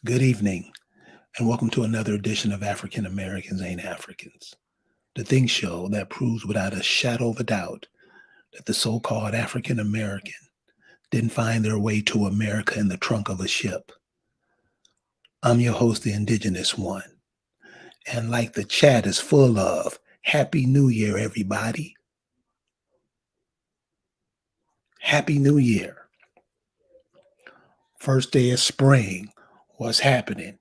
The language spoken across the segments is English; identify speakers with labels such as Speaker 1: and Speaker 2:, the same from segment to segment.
Speaker 1: Good evening, and welcome to another edition of African Americans Ain't Africans, the Think Show that proves without a shadow of a doubt that the so called African American didn't find their way to America in the trunk of a ship. I'm your host, the Indigenous One, and like the chat is full of, Happy New Year, everybody. Happy New Year. First day of spring. What's happening?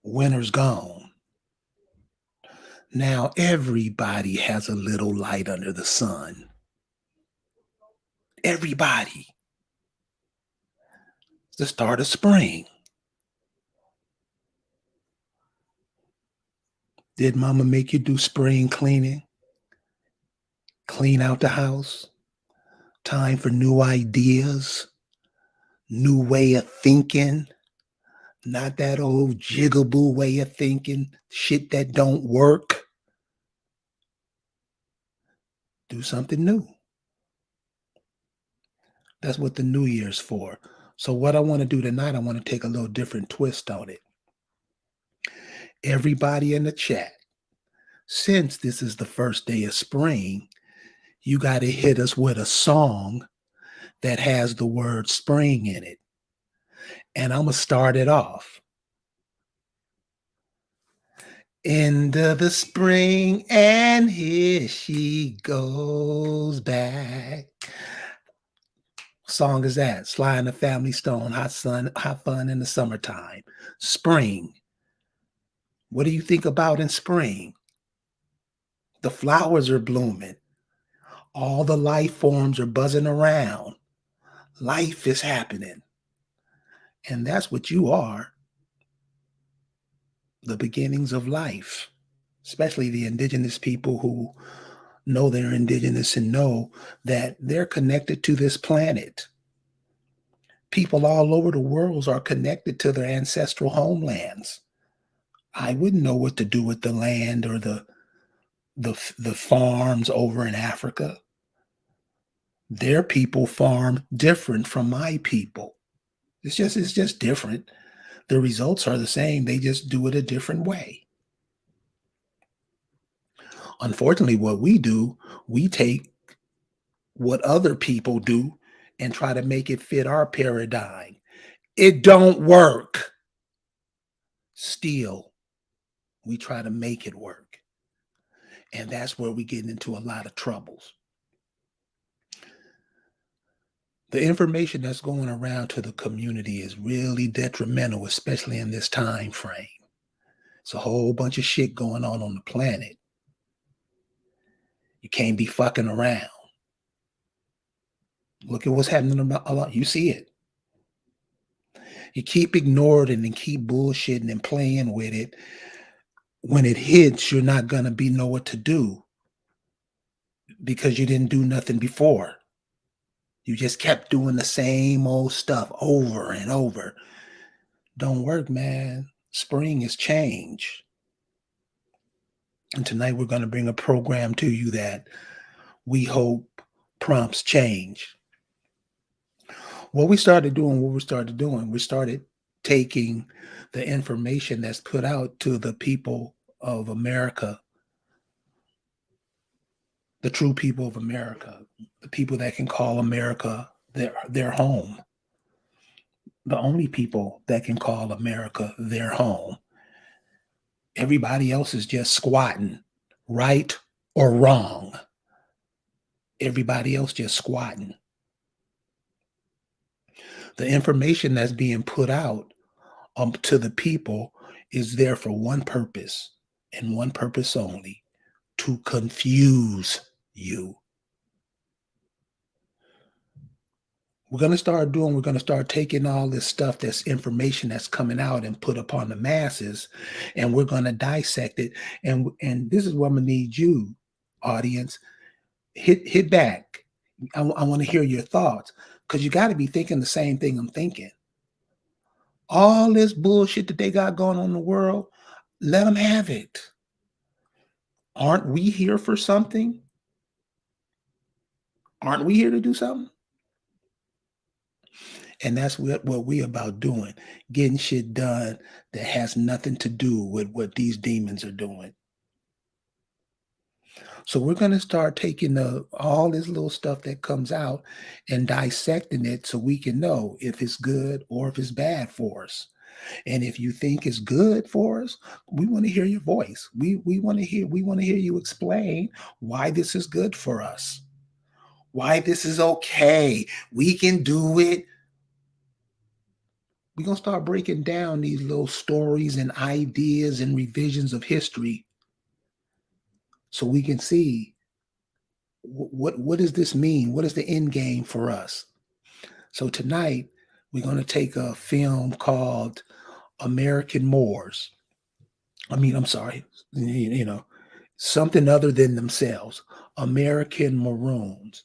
Speaker 1: Winter's gone. Now everybody has a little light under the sun. Everybody. It's the start of spring. Did mama make you do spring cleaning? Clean out the house? Time for new ideas? New way of thinking? Not that old jigaboo way of thinking, shit that don't work. Do something new. That's what the New Year's for. So what I want to do tonight, I want to take a little different twist on it. Everybody in the chat, since this is the first day of spring, you got to hit us with a song that has the word spring in it. And I'm going to start it off. Into the spring, and here she goes back. Song is that? Sly and the Family Stone, hot fun in the summertime. Spring. What do you think about in spring? The flowers are blooming. All the life forms are buzzing around. Life is happening. And that's what you are, the beginnings of life, especially the indigenous people who know they're indigenous and know that they're connected to this planet. People all over the world are connected to their ancestral homelands. I wouldn't know what to do with the land or the farms over in Africa. Their people farm different from my people. It's just different. The results are the same. They just do it a different way. Unfortunately, what we do, we take what other people do and try to make it fit our paradigm. It don't work. Still, we try to make it work. And that's where we get into a lot of troubles. The information that's going around to the community is really detrimental, especially in this time frame. It's a whole bunch of shit going on the planet. You can't be fucking around. Look at what's happening about a lot. You see it. You keep ignoring it and keep bullshitting and playing with it. When it hits, you're not gonna be know what to do because you didn't do nothing before. You just kept doing the same old stuff over and over. Don't work, man. Spring is change. And tonight we're going to bring a program to you that we hope prompts change. We started taking the information that's put out to the people of America, the true people of America, the people that can call America their home, the only people that can call America their home. Everybody else is just squatting, right or wrong. Everybody else just squatting. The information that's being put out to the people is there for one purpose and one purpose only: to confuse you. We're going to start taking all this stuff, this information that's coming out and put upon the masses, and we're going to dissect it. And this is what I'm going to need you, audience, hit back. I want to hear your thoughts, because you got to be thinking the same thing I'm thinking. All this bullshit that they got going on in the world, let them have it. Aren't we here for something? Aren't we here to do something? And that's what we about doing, getting shit done that has nothing to do with what these demons are doing. So we're going to start taking all this little stuff that comes out and dissecting it so we can know if it's good or if it's bad for us. And if you think it's good for us, we want to hear your voice. We want to hear you explain why this is good for us. Why this is okay. We can do it. We're going to start breaking down these little stories and ideas and revisions of history so we can see what does this mean? What is the end game for us? So tonight, we're going to take a film called American Moors. I'm sorry, something other than themselves, American Maroons.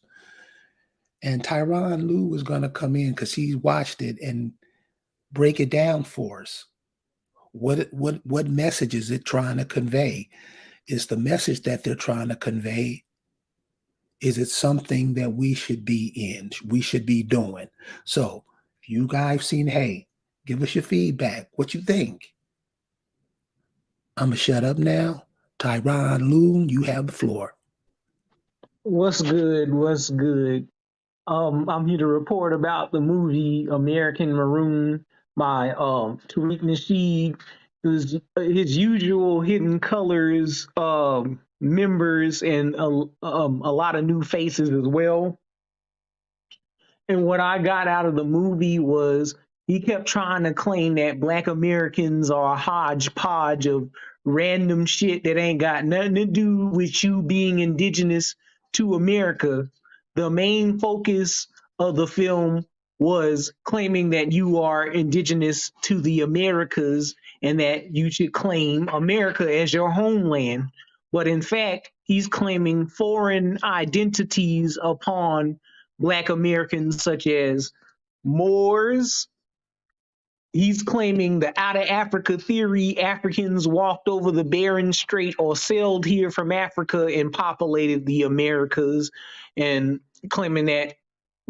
Speaker 1: And Tyrone Leung is going to come in because he watched it and break it down for us. What message is it trying to convey? Is the message that they're trying to convey, is it something that we should be in, we should be doing? So if you guys seen, hey, give us your feedback. What you think? I'm going to shut up now. Tyrone Leung, you have the floor.
Speaker 2: What's good? What's good? I'm here to report about the movie American Maroon by Tariq Nasheed. His usual Hidden Colors members and a lot of new faces as well. And what I got out of the movie was he kept trying to claim that Black Americans are a hodgepodge of random shit that ain't got nothing to do with you being indigenous to America. The main focus of the film was claiming that you are indigenous to the Americas and that you should claim America as your homeland. But in fact, he's claiming foreign identities upon Black Americans, such as Moors. He's claiming the out of Africa theory, Africans walked over the Bering Strait or sailed here from Africa and populated the Americas, and claiming that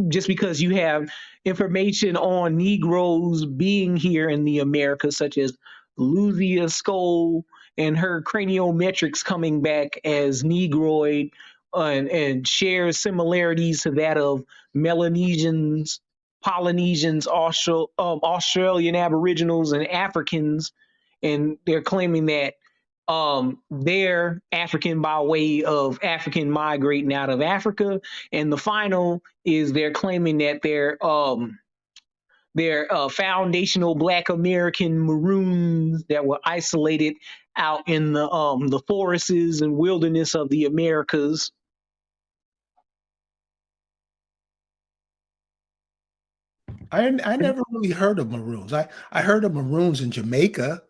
Speaker 2: just because you have information on Negroes being here in the Americas, such as Luzia Skull and her craniometrics coming back as Negroid, and shares similarities to that of Melanesians, Polynesians, Australian Aboriginals, and Africans. And they're claiming that they're African by way of African migrating out of Africa. And the final is they're claiming that they're foundational Black American Maroons that were isolated out in the forests and wilderness of the Americas.
Speaker 1: I never really heard of Maroons. I heard of Maroons in Jamaica.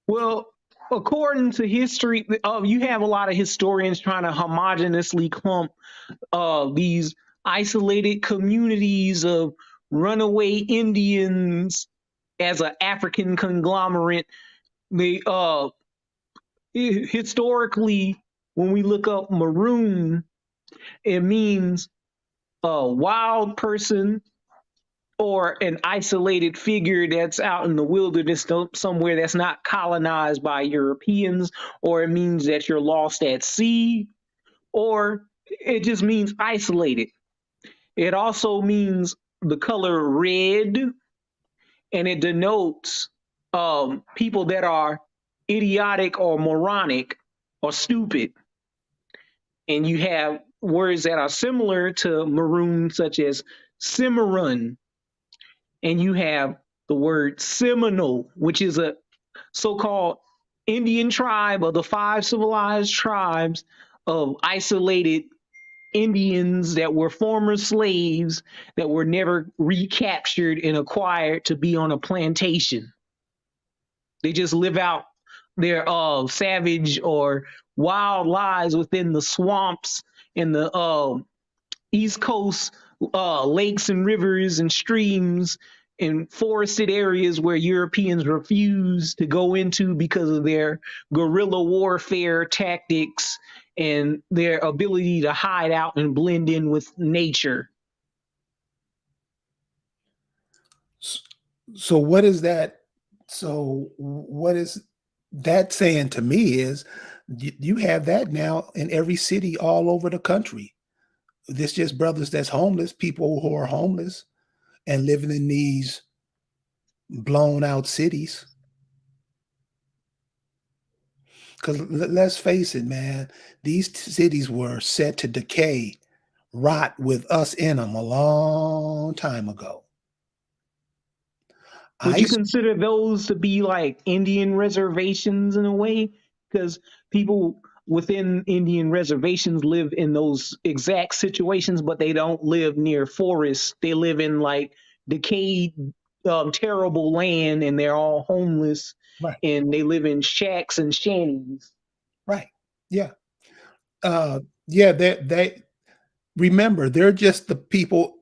Speaker 2: Well, according to history, you have a lot of historians trying to homogenously clump these isolated communities of runaway Indians as an African conglomerate. They historically, when we look up maroon, it means a wild person or an isolated figure that's out in the wilderness somewhere that's not colonized by Europeans, or it means that you're lost at sea, or it just means isolated. It also means the color red, and it denotes people that are idiotic or moronic or stupid. And you have words that are similar to maroon, such as cimarron, and you have the word Seminole, which is a so-called Indian tribe of the five civilized tribes of isolated Indians that were former slaves that were never recaptured and acquired to be on a plantation. They just live out their savage or wild lives within the swamps and the East Coast lakes and rivers and streams and forested areas where Europeans refuse to go into because of their guerrilla warfare tactics and their ability to hide out and blend in with nature.
Speaker 1: S- So what is that? So what is that saying to me is you have that now in every city all over the country. This just brothers that's homeless, people who are homeless and living in these blown out cities. Because let's face it, man, these cities were set to decay, rot with us in them a long time ago.
Speaker 2: Would
Speaker 1: I
Speaker 2: you consider those to be like Indian reservations in a way? Because people within Indian reservations live in those exact situations, but they don't live near forests. They live in like decayed, terrible land, and they're all homeless,
Speaker 1: right,
Speaker 2: and they live in shacks and shanties.
Speaker 1: right, yeah, yeah. They remember they're just the people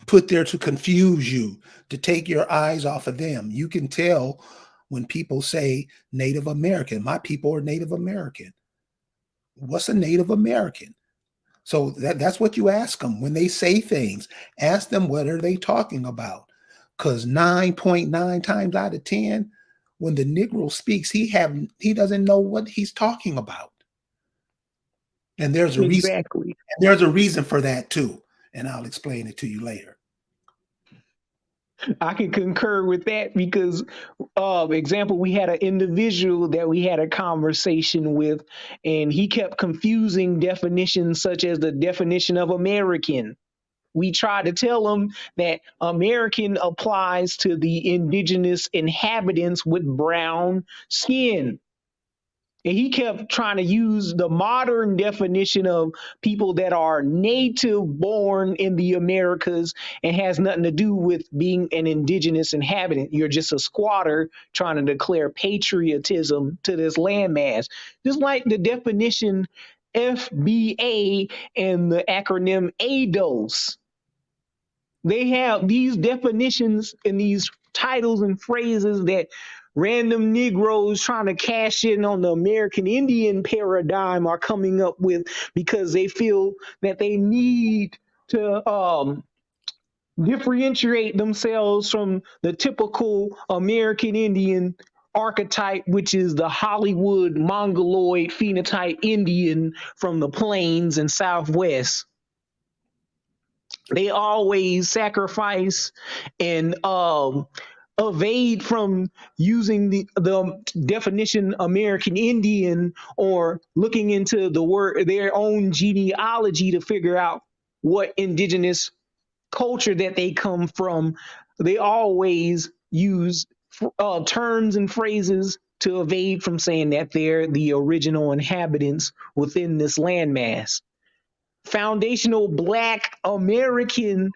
Speaker 1: put there to confuse you, to take your eyes off of them. You can tell when people say Native American. My people are Native American. What's a Native American? So that's what you ask them when they say things. Ask them what are they talking about? Because 9.9 times out of 10, when the Negro speaks, he doesn't know what he's talking about. And there's a reason.
Speaker 2: Exactly.
Speaker 1: And there's a reason for that too. And I'll explain it to you later.
Speaker 2: I can concur with that because, example, we had an individual that we had a conversation with, and he kept confusing definitions such as the definition of American. We tried to tell him that American applies to the indigenous inhabitants with brown skin. And he kept trying to use the modern definition of people that are native born in the Americas and has nothing to do with being an indigenous inhabitant. You're just a squatter trying to declare patriotism to this landmass. Just like the definition FBA and the acronym ADOS. They have these definitions and these titles and phrases that random Negroes trying to cash in on the American Indian paradigm are coming up with because they feel that they need to differentiate themselves from the typical American Indian archetype, which is the Hollywood Mongoloid phenotype Indian from the plains and Southwest. They always sacrifice and evade from using the definition American Indian or looking into the word their own genealogy to figure out what indigenous culture that they come from. They always use terms and phrases to evade from saying that they're the original inhabitants within this landmass. Foundational Black American,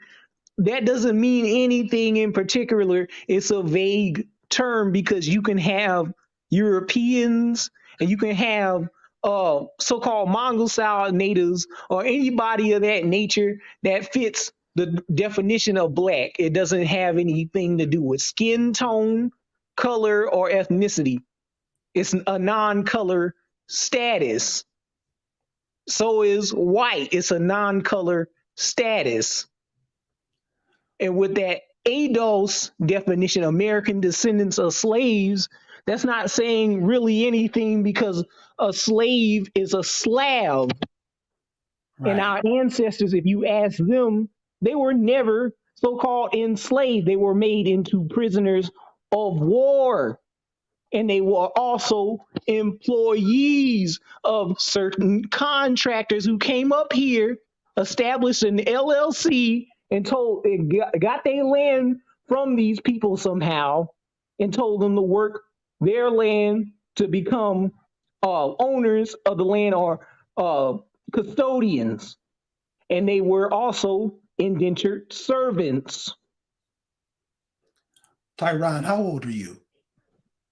Speaker 2: that doesn't mean anything in particular. It's a vague term because you can have Europeans and you can have so-called Mongol style natives or anybody of that nature that fits the definition of black. It doesn't have anything to do with skin tone, color, or ethnicity. It's a non-color status. So is white. It's a non-color status. And with that ADOS definition, American descendants of slaves, that's not saying really anything because a slave is a slave. And
Speaker 1: Right.
Speaker 2: our ancestors, if you ask them, they were never so called enslaved. They were made into prisoners of war. And they were also employees of certain contractors who came up here, established an LLC, and got their land from these people somehow, and told them to work their land to become owners of the land or custodians, and they were also indentured servants.
Speaker 1: Tyron, how old are you?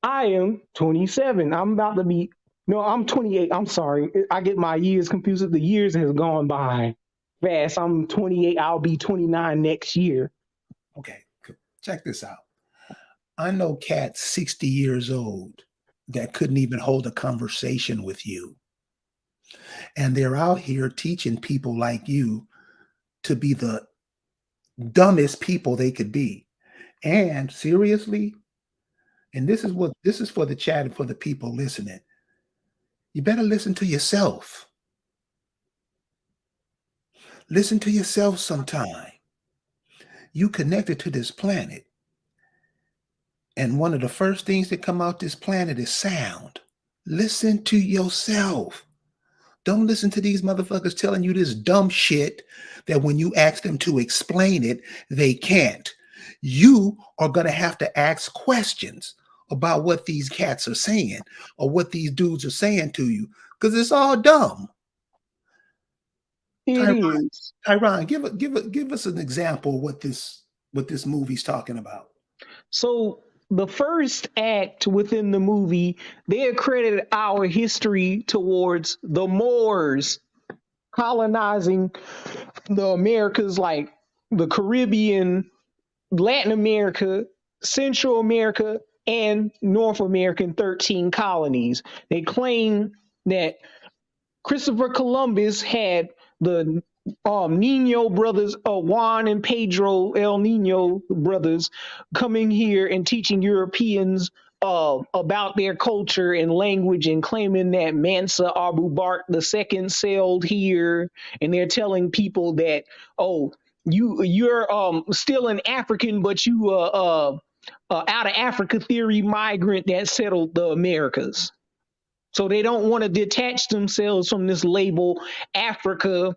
Speaker 2: I am 27. I'm about to be, no, I'm 28. I'm sorry. I get my years confused. The years has gone by fast. I'm 28. I'll be 29 next year.
Speaker 1: Okay, check this out. I know cats 60 years old that couldn't even hold a conversation with you. And they're out here teaching people like you to be the dumbest people they could be. And seriously, and this is for the chat and for the people listening. You better listen to yourself. Listen to yourself sometime. You connected to this planet. And one of the first things that come out this planet is sound. Listen to yourself. Don't listen to these motherfuckers telling you this dumb shit that when you ask them to explain it, they can't. You are going to have to ask questions about what these cats are saying or what these dudes are saying to you because it's all dumb.
Speaker 2: It
Speaker 1: Tyron,
Speaker 2: is.
Speaker 1: Tyron, give us an example of what this movie's talking about.
Speaker 2: So the first act within the movie, they accredited our history towards the Moors colonizing the Americas, like the Caribbean, Latin America, Central America, and North American 13 colonies. They claim that Christopher Columbus had the Nino brothers, Juan and Pedro El Nino brothers, coming here and teaching Europeans about their culture and language and claiming that Mansa Abu Bakr II sailed here, and they're telling people that, oh, you're still an African, but you out of Africa theory migrant that settled the Americas. So they don't want to detach themselves from this label Africa,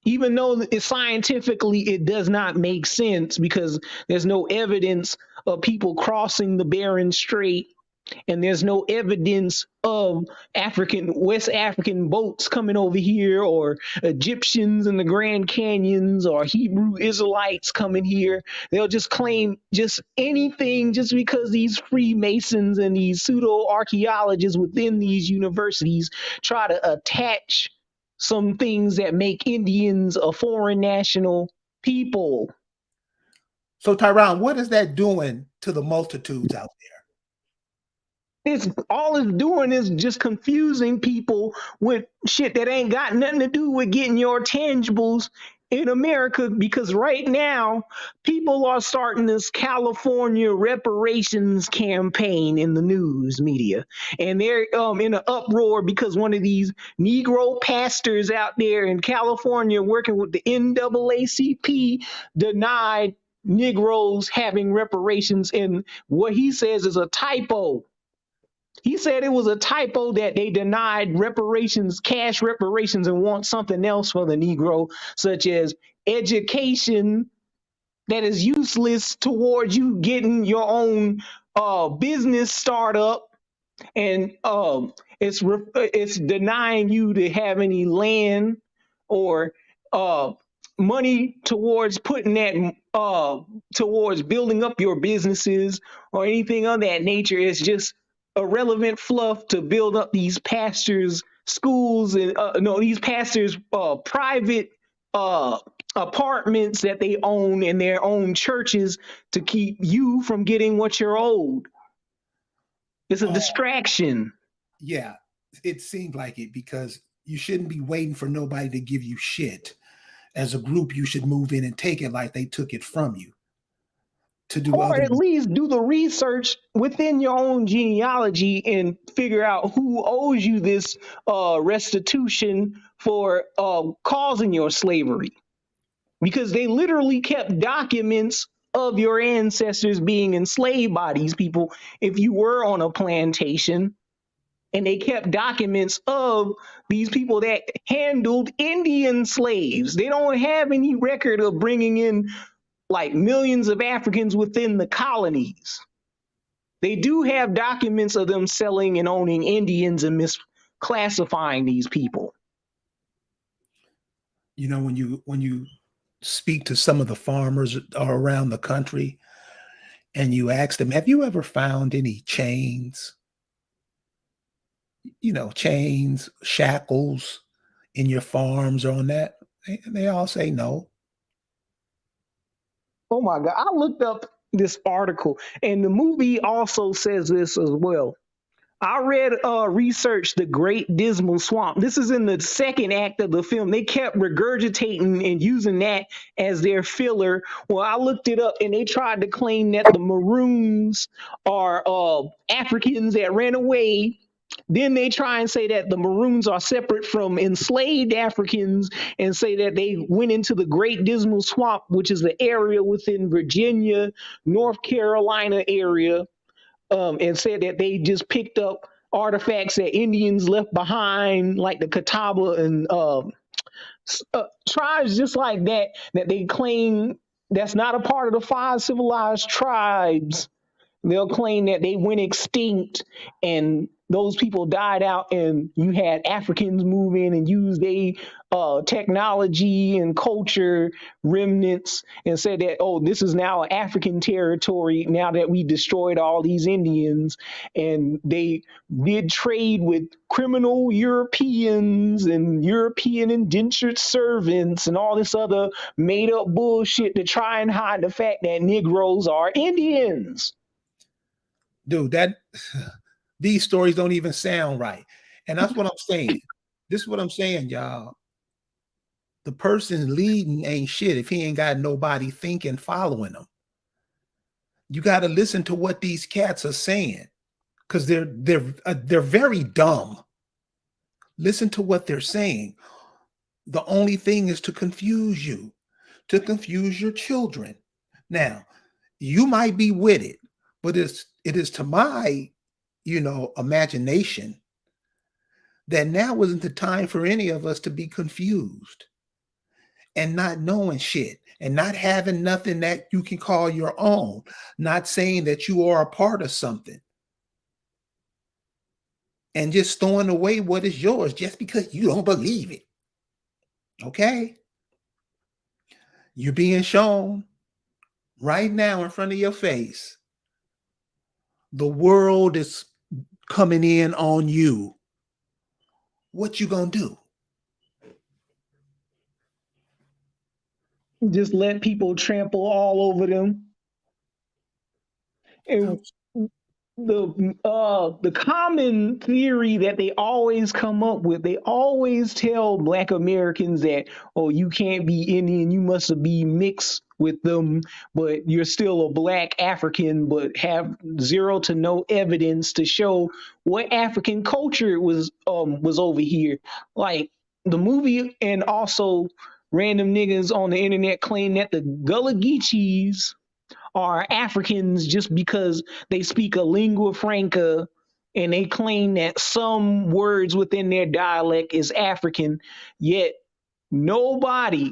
Speaker 2: even though scientifically it does not make sense because there's no evidence of people crossing the Bering Strait, and there's no evidence of West African boats coming over here, or Egyptians in the Grand Canyons, or Hebrew Israelites coming here. They'll just claim just anything just because these Freemasons and these pseudo archaeologists within these universities try to attach some things that make Indians a foreign national people.
Speaker 1: So, Tyron, what is that doing to the multitudes out there?
Speaker 2: It's all it's doing is just confusing people with shit that ain't got nothing to do with getting your tangibles in America, because right now people are starting this California reparations campaign in the news media, and they're in an uproar because one of these Negro pastors out there in California working with the NAACP denied Negroes having reparations, and what he says is a typo. He said it was a typo that they denied reparations, cash reparations, and want something else for the Negro, such as education that is useless towards you getting your own business startup, and it's denying you to have any land or uh, money towards putting that towards building up your businesses or anything of that nature. It's just irrelevant fluff to build up these pastors' schools and no, these pastors' private uh, apartments that they own in their own churches to keep you from getting what you're owed. It's a distraction.
Speaker 1: Yeah, it seemed like it because you shouldn't be waiting for nobody to give you shit. As a group, you should move in and take it like they took it from you to do
Speaker 2: Or
Speaker 1: other.
Speaker 2: at least do the research within your own genealogy and figure out who owes you this restitution for causing your slavery. Because they literally kept documents of your ancestors being enslaved by these people if you were on a plantation. And they kept documents of these people that handled Indian slaves. They don't have any record of bringing in like millions of Africans within the colonies. They do have documents of them selling and owning Indians and misclassifying these people.
Speaker 1: You know, when you speak to some of the farmers around the country and you ask them, have you ever found any chains? You know, chains, shackles in your farms or on that? They all say no.
Speaker 2: Oh my God. I looked up this article, and the movie also says this as well. I read research The Great Dismal Swamp. This is in the second act of the film. They kept regurgitating and using that as their filler. Well, I looked it up and they tried to claim that the Maroons are Africans that ran away. Then they try and say that the Maroons are separate from enslaved Africans and say that they went into the Great Dismal Swamp, which is the area within Virginia, North Carolina area, and said that they just picked up artifacts that Indians left behind, like the Catawba and tribes just like that, that they claim that's not a part of the five civilized tribes. They'll claim that they went extinct and those people died out, and you had Africans move in and use their technology and culture remnants and said that, oh, this is now African territory now that we destroyed all these Indians. And they did trade with criminal Europeans and European indentured servants and all this other made up bullshit to try and hide the fact that Negroes are Indians.
Speaker 1: Dude, that these stories don't even sound right. And that's what I'm saying. This is what I'm saying, y'all. The person leading ain't shit if he ain't got nobody thinking, following them. You got to listen to what these cats are saying, because they're very dumb. Listen to what they're saying. The only thing is to confuse you, to confuse your children. Now, you might be with it, but it is to my, imagination that now isn't the time for any of us to be confused and not knowing shit and not having nothing that you can call your own, not saying that you are a part of something and just throwing away what is yours just because you don't believe it. Okay? You're being shown right now in front of your face. The world is coming in on you. What you gonna do?
Speaker 2: Just let people trample all over them. And the common theory that they always come up with, they always tell Black Americans that, oh, you can't be Indian, you must be mixed with them, but you're still a Black African, but have zero to no evidence to show what African culture was over here. Like the movie, and also random niggas on the internet claim that the Gullah Geechees are Africans just because they speak a lingua franca and they claim that some words within their dialect is African, yet nobody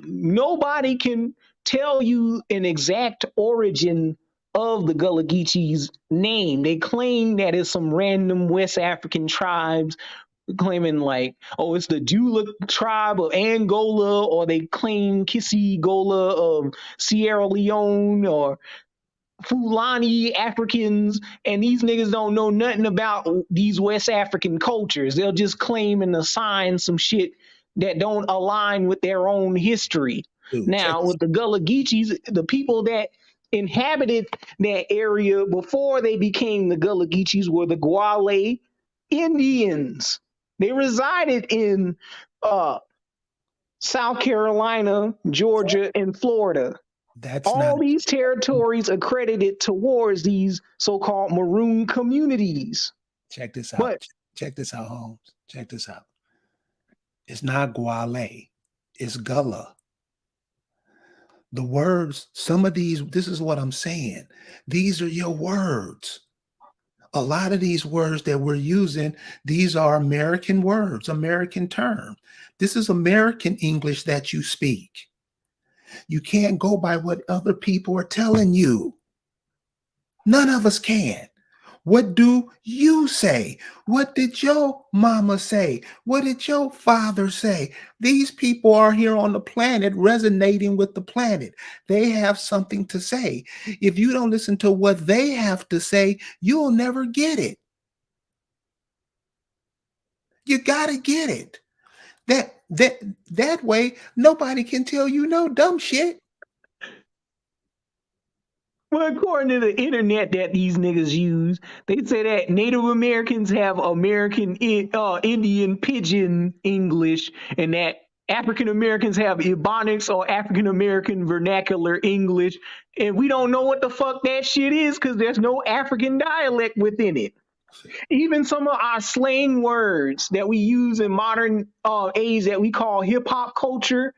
Speaker 2: can tell you an exact origin of the Gullah Geechees name. They claim that it's some random West African tribes, claiming like, oh, it's the Dula tribe of Angola, or they claim Kissi Gola of Sierra Leone, or Fulani Africans, and these niggas don't know nothing about these West African cultures. They'll just claim and assign some shit that don't align with their own history.
Speaker 1: Dude, check
Speaker 2: Now,
Speaker 1: this.
Speaker 2: with the Gullah Geechees, the people that inhabited that area before they became the Gullah Geechees were the Guale Indians. They resided in uh, South Carolina, Georgia, and Florida.
Speaker 1: That's not.
Speaker 2: All these territories accredited towards these so-called maroon communities.
Speaker 1: Check this out.
Speaker 2: But
Speaker 1: Check this out, Holmes. Check this out. It's not Guale. It's Gullah. The words, some of these, this is what I'm saying. These are your words. A lot of these words that we're using, these are American words, American terms. This is American English that you speak. You can't go by what other people are telling you. None of us can. What do you say? What did your mama say? What did your father say? These people are here on the planet resonating with the planet. They have something to say. If you don't listen to what they have to say, you'll never get it. You got to get it. That way, nobody can tell you no dumb shit.
Speaker 2: Well, according to the internet that these niggas use, they say that Native Americans have Indian Pidgin English, and that African Americans have Ebonics or African American Vernacular English, and we don't know what the fuck that shit is because there's no African dialect within it. Even some of our slang words that we use in modern age that we call hip hop culture,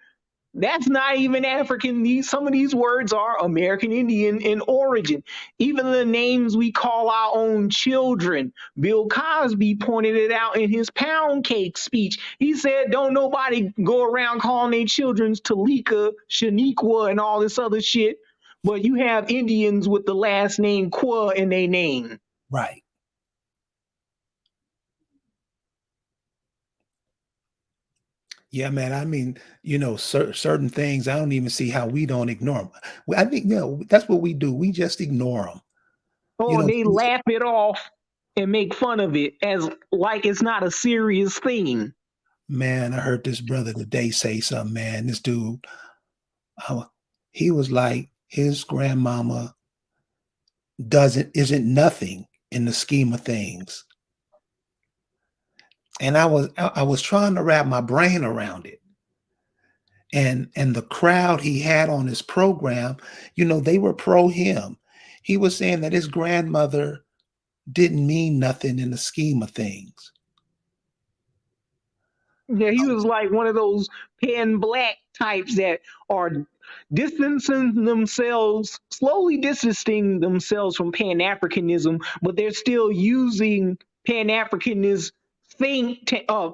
Speaker 2: that's not even African. Some of these words are American Indian in origin. Even the names we call our own children. Bill Cosby pointed it out in his pound cake speech. He said, "Don't nobody go around calling their children Talika, Shaniqua, and all this other shit. But you have Indians with the last name Qua in their name."
Speaker 1: Right. Yeah, man. I mean, certain things, I don't even see how we don't ignore them. I think, that's what we do. We just ignore them. You
Speaker 2: Or
Speaker 1: know,
Speaker 2: they laugh it off and make fun of it as like it's not a serious thing.
Speaker 1: man, I heard this brother today say something, man. This dude, uh, he was like, his grandmama isn't nothing in the scheme of things. And I was trying to wrap my brain around it. And the crowd he had on his program, they were pro him. He was saying that his grandmother didn't mean nothing in the scheme of things.
Speaker 2: Yeah, he was like one of those pen black types that are slowly distancing themselves from Pan Africanism, but they're still using Pan Africanist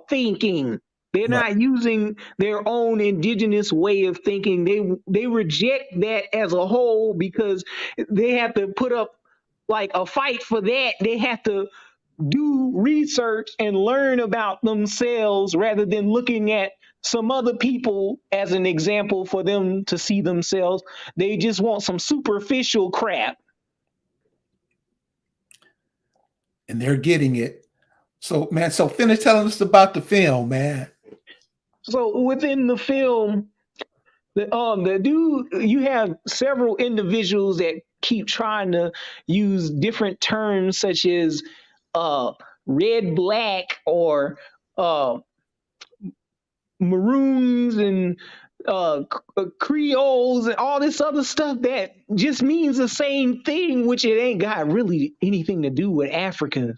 Speaker 2: thinking. They're
Speaker 1: Right.
Speaker 2: not using their own indigenous way of thinking. They reject that as a whole because they have to put up like a fight for that. They have to do research and learn about themselves rather than looking at some other people as an example for them to see themselves. They just want some superficial crap.
Speaker 1: And they're getting it. So, man, so finish telling us about the film, man.
Speaker 2: So within the film, the dude, you have several individuals that keep trying to use different terms such as uh red black or uh Maroons and Creoles and all this other stuff that just means the same thing, which it ain't got really anything to do with Africa.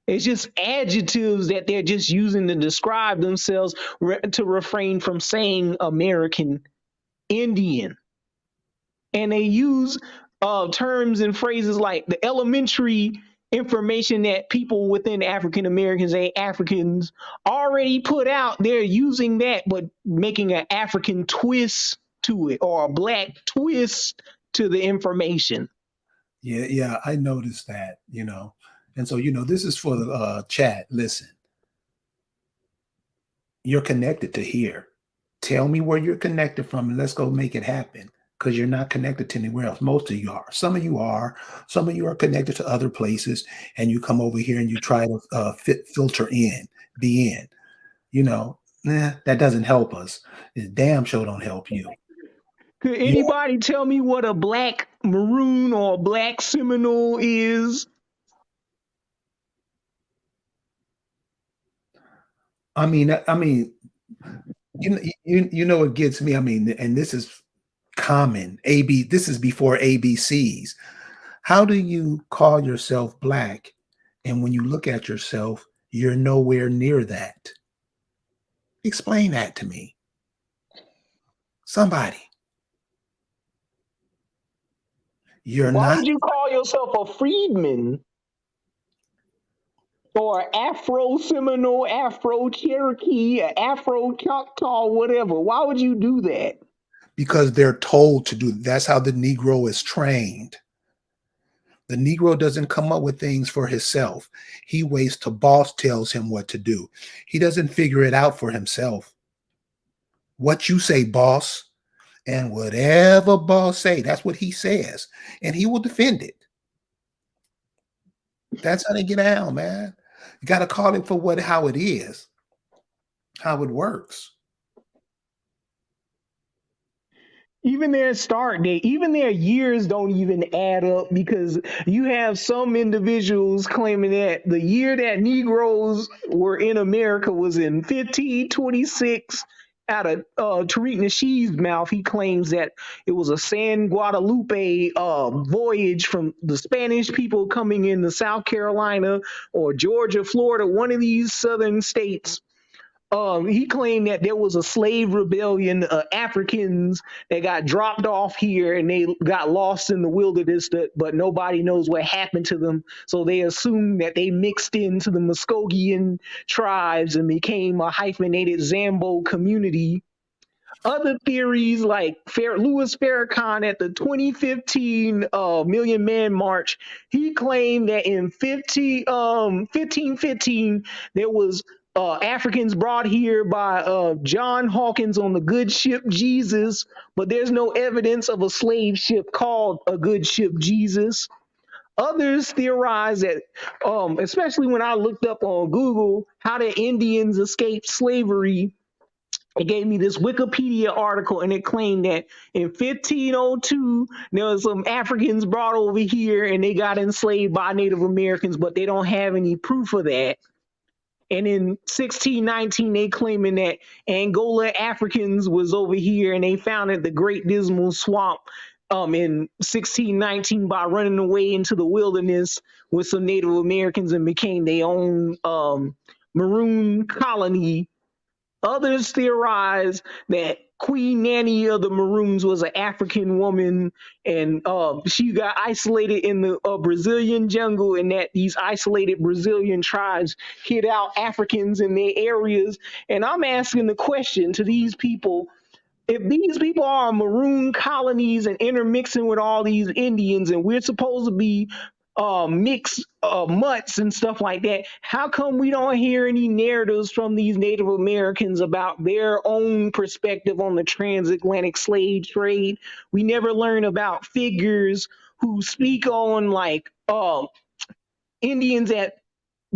Speaker 2: It's just adjectives that they're just using to describe themselves to refrain from saying American Indian. And they use terms and phrases like the elementary information that people within African Americans and Africans already put out. They're using that, but making an African twist to it or a black twist to the information.
Speaker 1: Yeah, yeah, I noticed that, And so, this is for the chat. Listen, you're connected to here. Tell me where you're connected from and let's go make it happen because you're not connected to anywhere else. Most of you are. Some of you are. Some of you are connected to other places and you come over here and you try to filter in, be in. That doesn't help us. It damn sure don't help you.
Speaker 2: Could
Speaker 1: You,
Speaker 2: anybody tell me what a black maroon or a black Seminole is?
Speaker 1: I mean, it gets me. I mean, and this is common. This is before ABCs. How do you call yourself black? And when you look at yourself, you're nowhere near that. Explain that to me. Somebody. You're
Speaker 2: Why
Speaker 1: not
Speaker 2: would you call yourself a freedman or Afro Seminole, Afro Cherokee, Afro Choctaw, whatever? Why would you do that?
Speaker 1: because they're told to do. That's how the Negro is trained. The Negro doesn't come up with things for himself. He waits till boss tells him what to do. He doesn't figure it out for himself. What you say, boss, and whatever boss say, that's what he says, and he will defend it. That's how they get down, man. You got to call it for how it is, how it works.
Speaker 2: even their start date, even their years don't even add up, because you have some individuals claiming that the year that Negroes were in America was in 1526. Out of Tariq Nasheed's mouth, he claims that it was a San Guadalupe voyage from the Spanish people coming into South Carolina or Georgia, Florida, one of these southern states. He claimed that there was a slave rebellion, Africans that got dropped off here and they got lost in the wilderness, but nobody knows what happened to them. So they assumed that they mixed into the Muskogean tribes and became a hyphenated Zambo community. Other theories like Louis Farrakhan at the 2015 Million Man March, he claimed that in 1515 there was Africans brought here by John Hawkins on the good ship Jesus, but there's no evidence of a slave ship called a good ship Jesus. Others theorize that, especially when I looked up on Google how the Indians escaped slavery, it gave me this Wikipedia article, and it claimed that in 1502 there was some Africans brought over here and they got enslaved by Native Americans, but they don't have any proof of that. And in 1619 they claiming that Angola Africans was over here and they founded the Great Dismal Swamp in 1619 by running away into the wilderness with some Native Americans and became their own maroon colony. Others theorize that Queen Nanny of the Maroons was an African woman, and she got isolated in the Brazilian jungle, and that these isolated Brazilian tribes hid out Africans in their areas. And I'm asking the question to these people: if these people are maroon colonies and intermixing with all these Indians, and we're supposed to be mixed mutts and stuff like that, how come we don't hear any narratives from these Native Americans about their own perspective on the transatlantic slave trade? We never learn about figures who speak on like Indians that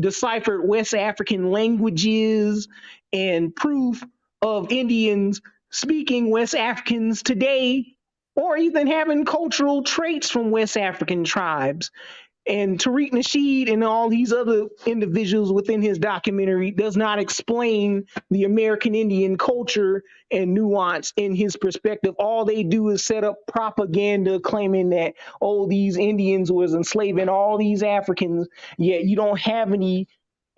Speaker 2: deciphered West African languages and proof of Indians speaking West Africans today, or even having cultural traits from West African tribes. And Tariq Nasheed and all these other individuals within his documentary does not explain the American Indian culture and nuance in his perspective. All they do is set up propaganda claiming that, oh, these Indians was enslaving all these Africans, yet you don't have any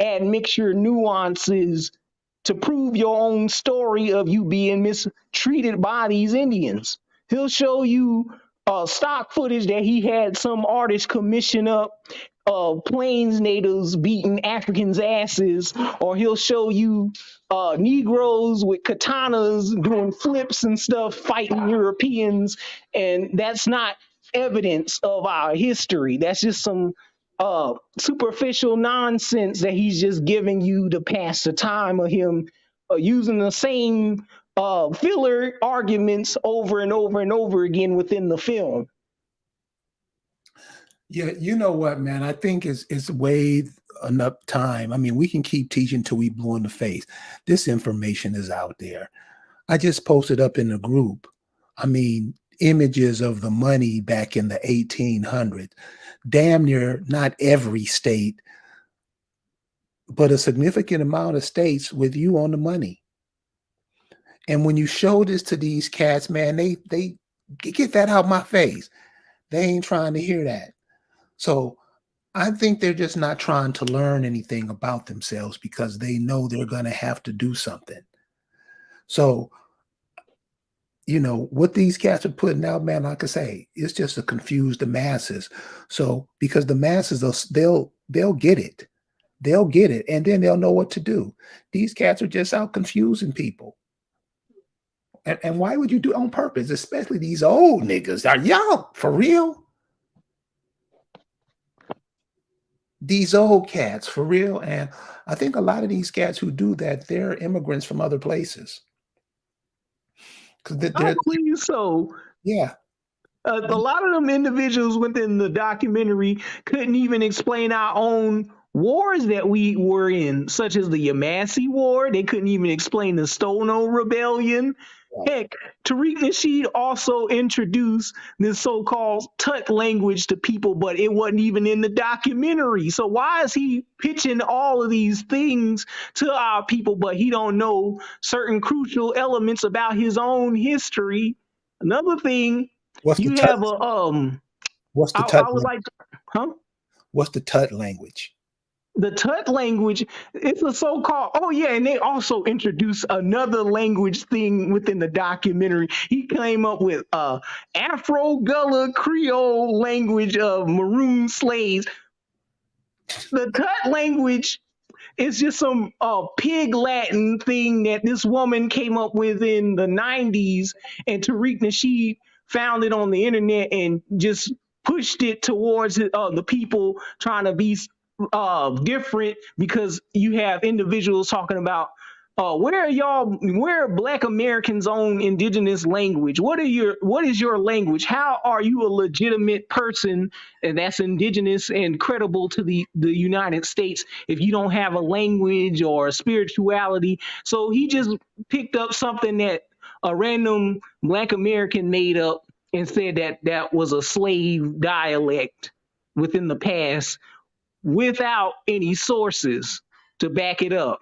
Speaker 2: admixture nuances to prove your own story of you being mistreated by these Indians. He'll show you stock footage that he had some artist commission up Plains natives beating Africans' asses, or he'll show you Negroes with katanas doing flips and stuff fighting Europeans, and that's not evidence of our history. That's just some superficial nonsense that he's just giving you to pass the time of him using the same filler arguments over and over and over again within the film.
Speaker 1: Yeah, you know what, man? I think it's way enough time. I mean, we can keep teaching till we blue in the face. This information is out there. I just posted up in the group. I mean, images of the money back in the 1800s. Damn near not every state, but a significant amount of states with you on the money. And when you show this to these cats, man, they get that out my face. They ain't trying to hear that. So I think they're just not trying to learn anything about themselves because they know they're going to have to do something. So, you know, what these cats are putting out, man, like I say, it's just to confuse the masses. So because the masses, they'll get it. They'll get it, and then they'll know what to do. These cats are just out confusing people. And why would you do it on purpose? Especially these old niggas. Are y'all for real? These old cats, for real. And I think a lot of these cats who do that, they're immigrants from other places. Because
Speaker 2: I
Speaker 1: they're,
Speaker 2: believe so.
Speaker 1: yeah.
Speaker 2: A lot of them individuals within the documentary couldn't even explain our own wars that we were in, such as the Yamasee War. They couldn't even explain the Stono Rebellion.
Speaker 1: Right.
Speaker 2: Heck, Tariq Nasheed also introduced this so-called Tut language to people, but it wasn't even in the documentary. So why is he pitching all of these things to our people, but he don't know certain crucial elements about his own history? Another thing,
Speaker 1: What's the
Speaker 2: you
Speaker 1: Tut?
Speaker 2: have a
Speaker 1: What's the Tut?
Speaker 2: I would like, huh?
Speaker 1: What's the Tut language?
Speaker 2: The Tut language, it's a so-called, oh yeah, and they also introduced another language thing within the documentary. He came up with Afro Gullah Creole language of Maroon slaves. The Tut language is just some pig Latin thing that this woman came up with in the 90s, and Tariq Nasheed found it on the internet and just pushed it towards the people trying to be different, because you have individuals talking about where are Black Americans own indigenous language? What is your language? How are you a legitimate person and that's indigenous and credible to the United States if you don't have a language or a spirituality? So he just picked up something that a random Black American made up and said that that was a slave dialect within the past without any sources to back it up.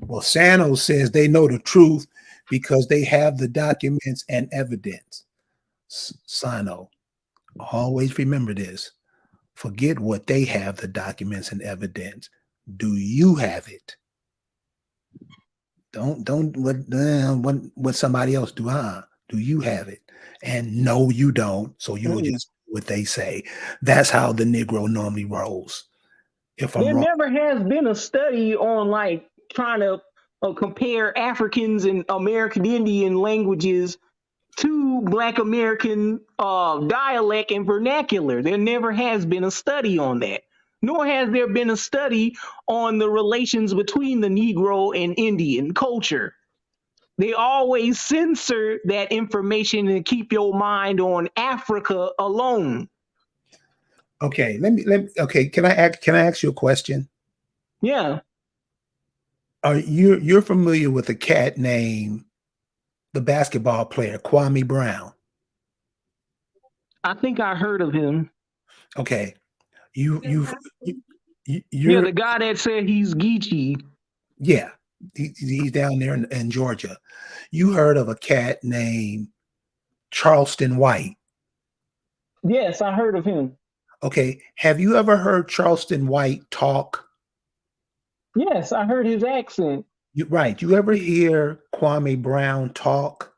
Speaker 1: Well, Sano says they know the truth because they have the documents and evidence. Sano, always remember this. Forget what they have, the documents and evidence. Do you have it? Don't what somebody else do. Do you have it? And no, you don't. So you'll
Speaker 2: Mm.
Speaker 1: just do what they say. That's how the Negro normally rolls. If I'm
Speaker 2: There
Speaker 1: wrong,
Speaker 2: never has been a study on like trying to compare Africans and American Indian languages to Black American dialect and vernacular. There never has been a study on that. Nor has there been a study on the relations between the Negro and Indian culture. They always censor that information and keep your mind on Africa alone.
Speaker 1: okay. Okay. Can I ask you a question?
Speaker 2: Yeah,
Speaker 1: Are you're familiar with a cat named the basketball player Kwame Brown?
Speaker 2: I think I heard of him.
Speaker 1: Okay, you
Speaker 2: Yeah,
Speaker 1: you're
Speaker 2: the guy that said he's Geechee.
Speaker 1: yeah, he's down there in Georgia. You heard of a cat named Charleston White?
Speaker 2: Yes, I heard of him.
Speaker 1: Okay, have you ever heard Charleston White talk?
Speaker 2: Yes, I heard his accent.
Speaker 1: You right? You ever hear Kwame Brown talk?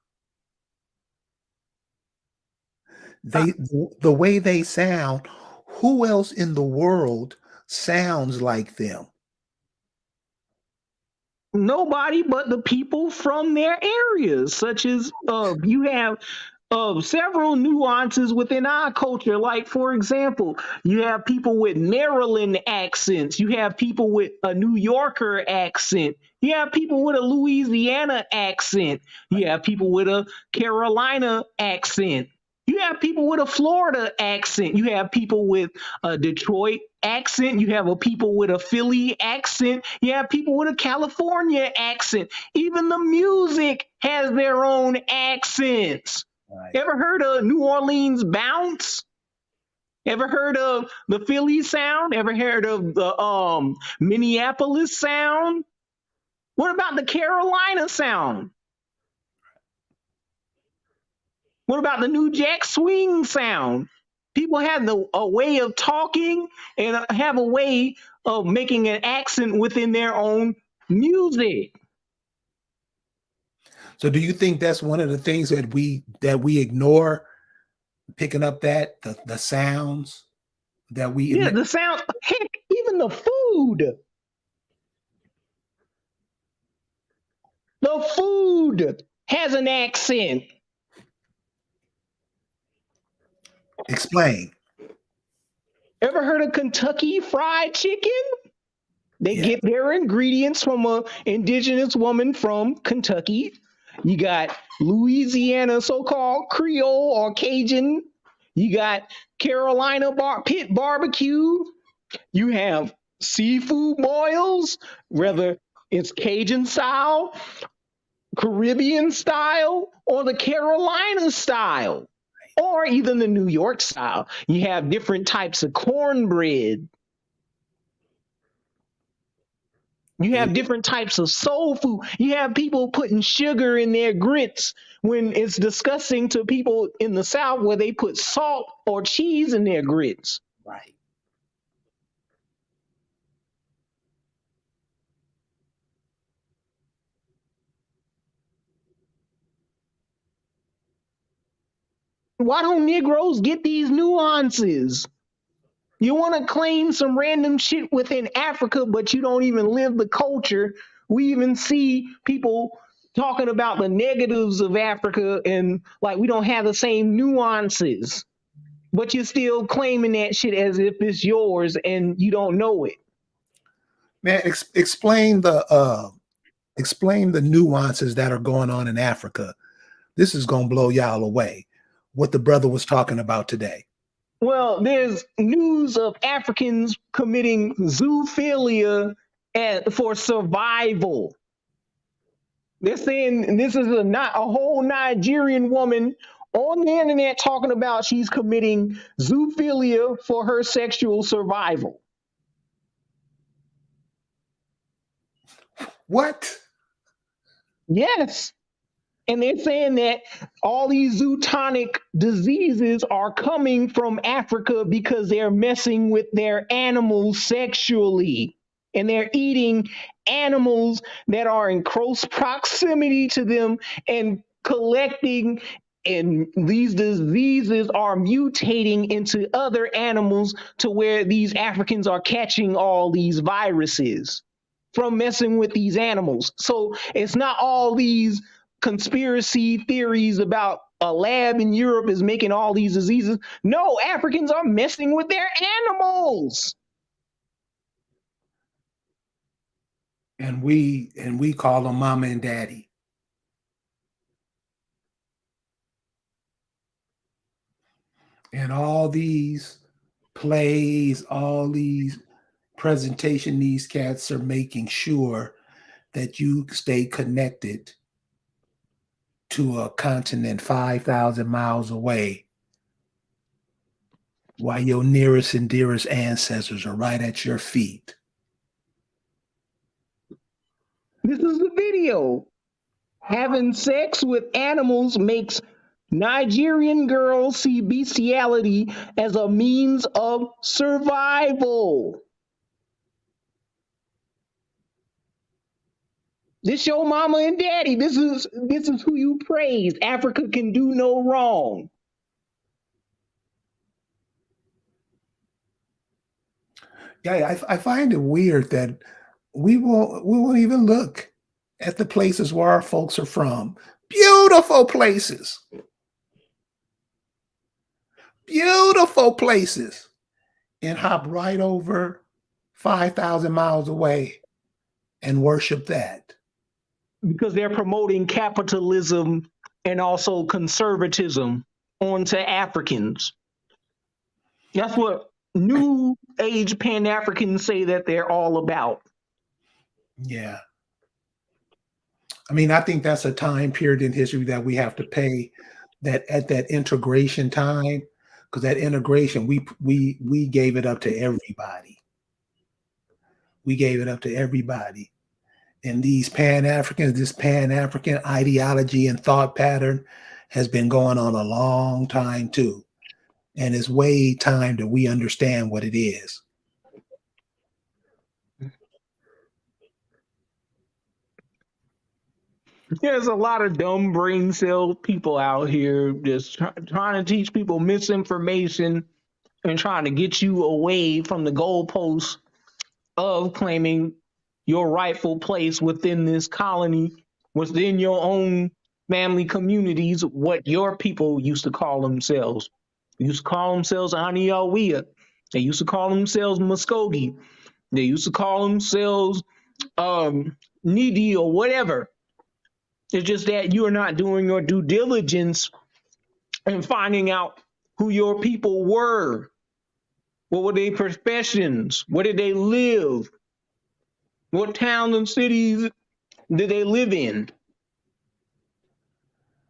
Speaker 2: I,
Speaker 1: The way they sound. Who else in the world sounds like them?
Speaker 2: Nobody but the people from their areas, such as you have several nuances within our culture. Like, for example, you have people with Maryland accents, you have people with a New Yorker accent, you have people with a Louisiana accent, you have people with a Carolina accent. You have people with a Florida accent. You have people with a Detroit accent. You have a people with a Philly accent. You have people with a California accent. Even the music has their own accents.
Speaker 1: Right.
Speaker 2: Ever heard of New Orleans bounce? Ever heard of the Philly sound? Ever heard of the Minneapolis sound? What about the Carolina sound? What about the New Jack Swing sound? People have a way of talking and have a way of making an accent within their own music.
Speaker 1: So do you think that's one of the things that we ignore, picking up the sounds that we
Speaker 2: Yeah, the sound, heck, even the food. The food has an accent.
Speaker 1: explain?
Speaker 2: Ever heard of Kentucky Fried Chicken? They
Speaker 1: Yeah.
Speaker 2: get their ingredients from a indigenous woman from Kentucky. You got Louisiana so-called Creole or Cajun. You got Carolina pit barbecue. You have seafood boils, whether it's Cajun style, Caribbean style or the Carolina style, or even the New York style. You have different types of cornbread. You have different types of soul food. You have people putting sugar in their grits when it's disgusting to people in the South where they put salt or cheese in their grits.
Speaker 1: Right.
Speaker 2: Why don't Negroes get these nuances? You want to claim some random shit within Africa, but you don't even live the culture. We even see people talking about the negatives of Africa and like we don't have the same nuances, but you're still claiming that shit as if it's yours and you don't know it.
Speaker 1: Man, explain the nuances that are going on in Africa. This is gonna blow y'all away. What the brother was talking about today.
Speaker 2: Well, there's news of Africans committing zoophilia for survival. They're saying this is not a whole Nigerian woman on the internet talking about she's committing zoophilia for her sexual survival.
Speaker 1: What?
Speaker 2: Yes. And they're saying that all these zootonic diseases are coming from Africa because they're messing with their animals sexually. And they're eating animals that are in close proximity to them and collecting. And these diseases are mutating into other animals to where these Africans are catching all these viruses from messing with these animals. So it's not all these conspiracy theories about a lab in Europe is making all these diseases. No, Africans are messing with their animals.
Speaker 1: And we call them mama and daddy. And all these plays, all these presentation these cats are making sure that you stay connected to a continent 5,000 miles away while your nearest and dearest ancestors are right at your feet.
Speaker 2: This is the video. Having sex with animals makes Nigerian girls see bestiality as a means of survival. This your mama and daddy. This is who you praise. Africa can do no wrong.
Speaker 1: Yeah, I find it weird that we won't even look at the places where our folks are from. Beautiful places. Beautiful places. And hop right over 5,000 miles away and worship that.
Speaker 2: Because they're promoting capitalism and also conservatism onto Africans. That's what new age Pan Africans say that they're all about.
Speaker 1: Yeah. I mean, I think that's a time period in history that we have to pay that at that integration time, because that integration we gave it up to everybody. We gave it up to everybody. And these Pan Africans, this Pan African ideology and thought pattern has been going on a long time too. And it's way time that we understand what it is.
Speaker 2: There's a lot of dumb brain cell people out here just trying to teach people misinformation and trying to get you away from the goalposts of claiming your rightful place within this colony, within your own family communities, what your people used to call themselves. They used to call themselves Aniawea. They used to call themselves Muskogee. They used to call themselves Needy or whatever. It's just that you are not doing your due diligence and finding out who your people were. What were their professions? Where did they live? What towns and cities did they live in?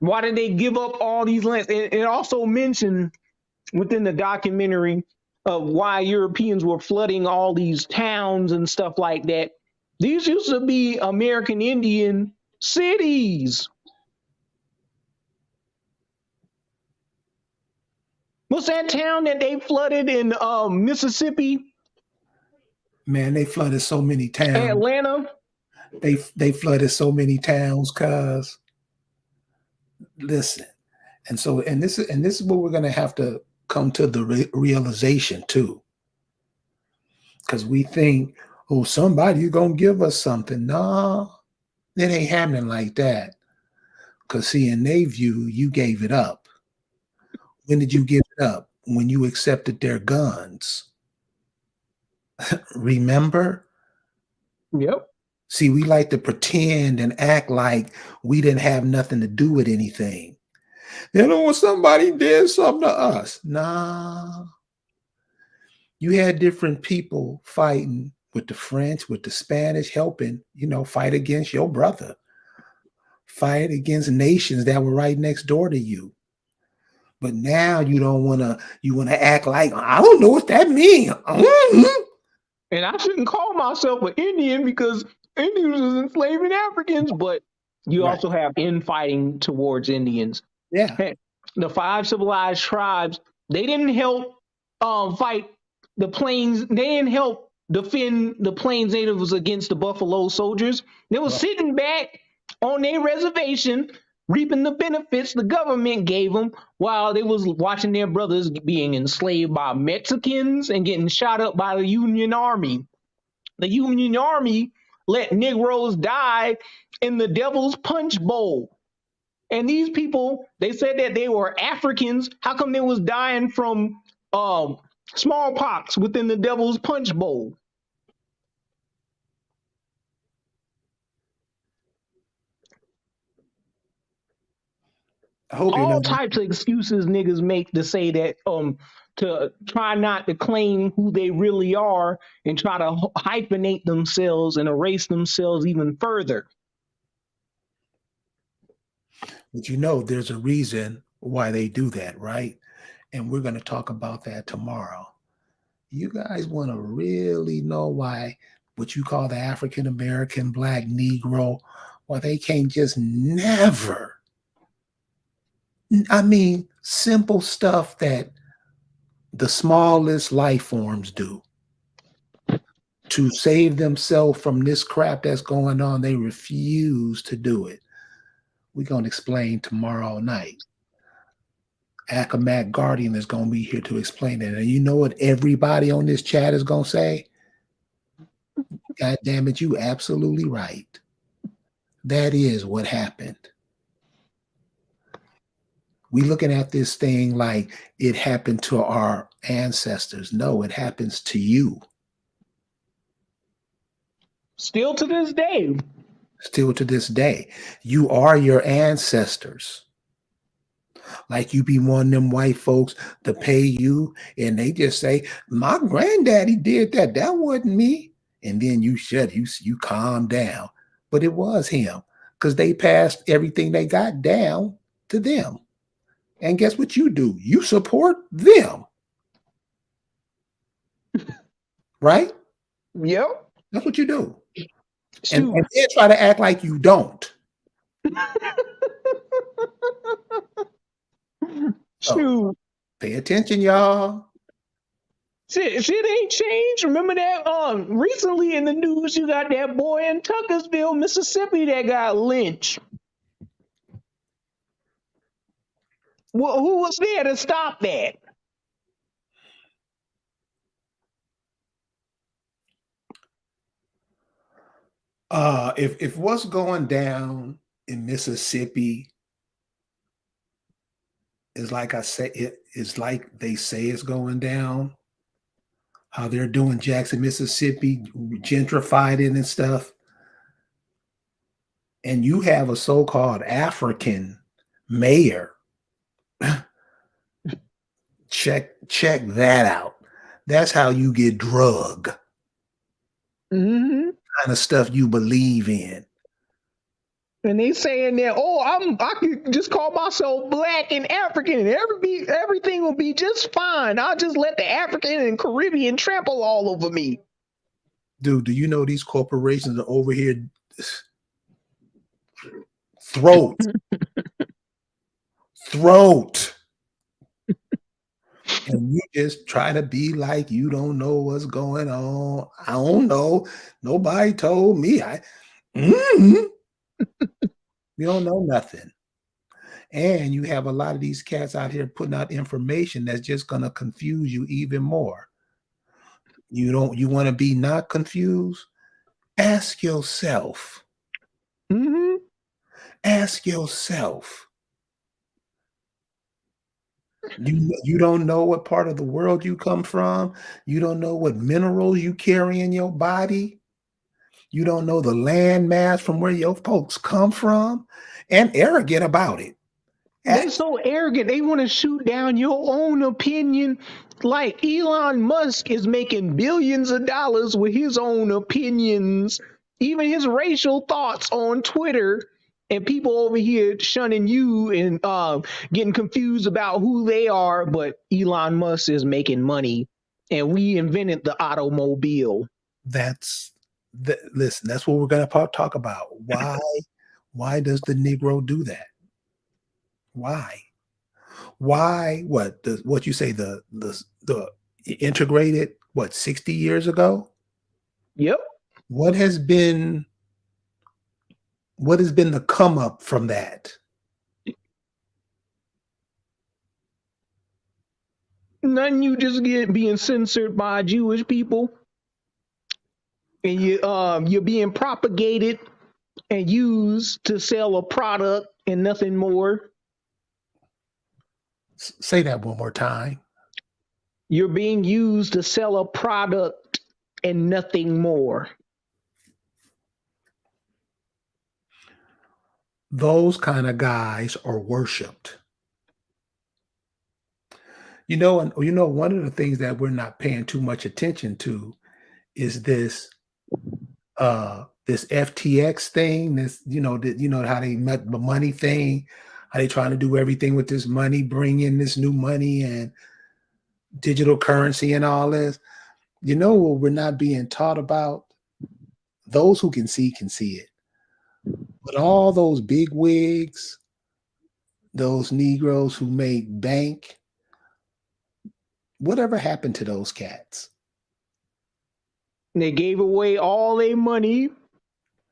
Speaker 2: Why did they give up all these lands? It also mentioned within the documentary of why Europeans were flooding all these towns and stuff like that. These used to be American Indian cities. What's that town that they flooded in Mississippi?
Speaker 1: Man, they flooded so many towns.
Speaker 2: Atlanta.
Speaker 1: They flooded so many towns, cuz listen. And this is what we're gonna have to come to the realization too. Because we think, oh, somebody's gonna give us something. No, it ain't happening like that. Because see, in their view, you gave it up. When did you give it up? When you accepted their guns. Remember?
Speaker 2: Yep.
Speaker 1: See, we like to pretend and act like we didn't have nothing to do with anything. You know, when somebody did something to us. Nah. You had different people fighting with the French, with the Spanish, helping, fight against your brother, fight against nations that were right next door to you. But now you want to act like, I don't know what that means. Mm-hmm.
Speaker 2: And I shouldn't call myself an Indian because Indians was enslaving Africans, but you
Speaker 1: Right.
Speaker 2: also have infighting towards Indians.
Speaker 1: Yeah.
Speaker 2: The 5 civilized tribes, they didn't help fight the Plains. They didn't help defend the Plains natives against the Buffalo soldiers. They were sitting back on their reservation, reaping the benefits the government gave them while they was watching their brothers being enslaved by Mexicans and getting shot up by the Union Army. The Union Army let Negroes die in the Devil's Punch Bowl. And these people, they said that they were Africans. How come they was dying from smallpox within the Devil's Punch Bowl?
Speaker 1: I hope
Speaker 2: All types of excuses niggas make to say that to try not to claim who they really are and try to hyphenate themselves and erase themselves even further.
Speaker 1: But there's a reason why they do that, right? And we're going to talk about that tomorrow. You guys want to really know why what you call the African American Black Negro, why they can't just never. I mean, simple stuff that the smallest life forms do to save themselves from this crap that's going on. They refuse to do it. We're going to explain tomorrow night. Akamat Guardian is going to be here to explain it. And you know what everybody on this chat is going to say? God damn it, you absolutely right. That is what happened. We looking at this thing like it happened to our ancestors. No, it happens to you.
Speaker 2: Still to this day.
Speaker 1: Still to this day. You are your ancestors. Like you be one of them white folks to pay you, and they just say, my granddaddy did that. That wasn't me. And then you calm down. But it was him, because they passed everything they got down to them. And guess what you do? You support them. Right?
Speaker 2: Yep.
Speaker 1: That's what you do. And then try to act like you don't. So, pay attention, y'all.
Speaker 2: Shit ain't changed. Remember that recently in the news you got that boy in Tuckersville, Mississippi that got lynched. Well, who was there to stop that?
Speaker 1: If what's going down in Mississippi is like I say, it is like they say it's going down, how they're doing Jackson, Mississippi, gentrified it and stuff, and you have a so-called African mayor, check that out. That's how you get drug.
Speaker 2: Mm-hmm.
Speaker 1: Kind of stuff you believe in.
Speaker 2: And they saying that, oh, I could just call myself black and African, and everything will be just fine. I'll just let the African and Caribbean trample all over me.
Speaker 1: Dude, do you know these corporations are over here throat, throat, and you just try to be like you don't know what's going on. I don't know. Nobody told me. Mhm. You don't know nothing. And you have a lot of these cats out here putting out information that's just gonna confuse you even more. You want to be not confused? Ask yourself.
Speaker 2: Mm-hmm.
Speaker 1: Ask yourself. You don't know what part of the world you come from. You don't know what minerals you carry in your body. You don't know the land mass from where your folks come from, and arrogant about it.
Speaker 2: They so arrogant. They want to shoot down your own opinion. Like Elon Musk is making billions of dollars with his own opinions, even his racial thoughts on Twitter, and people over here shunning you and getting confused about who they are. But Elon Musk is making money, and we invented the automobile.
Speaker 1: That's listen. That's what we're going to talk about. Why does the Negro do that? Why? Why? What you say? The integrated, what, 60 years ago?
Speaker 2: Yep.
Speaker 1: What has been the come up from that?
Speaker 2: Nothing. You just get being censored by Jewish people, and you're being propagated and used to sell a product and nothing more.
Speaker 1: Say that one more time.
Speaker 2: You're being used to sell a product and nothing more.
Speaker 1: Those kind of guys are worshipped. And one of the things that we're not paying too much attention to is this FTX thing, how they met the money thing, how they trying to do everything with this money, bring in this new money and digital currency and all this. What we're not being taught about? Those who can see it. But all those big wigs, those Negroes who made bank, whatever happened to those cats?
Speaker 2: They gave away all their money.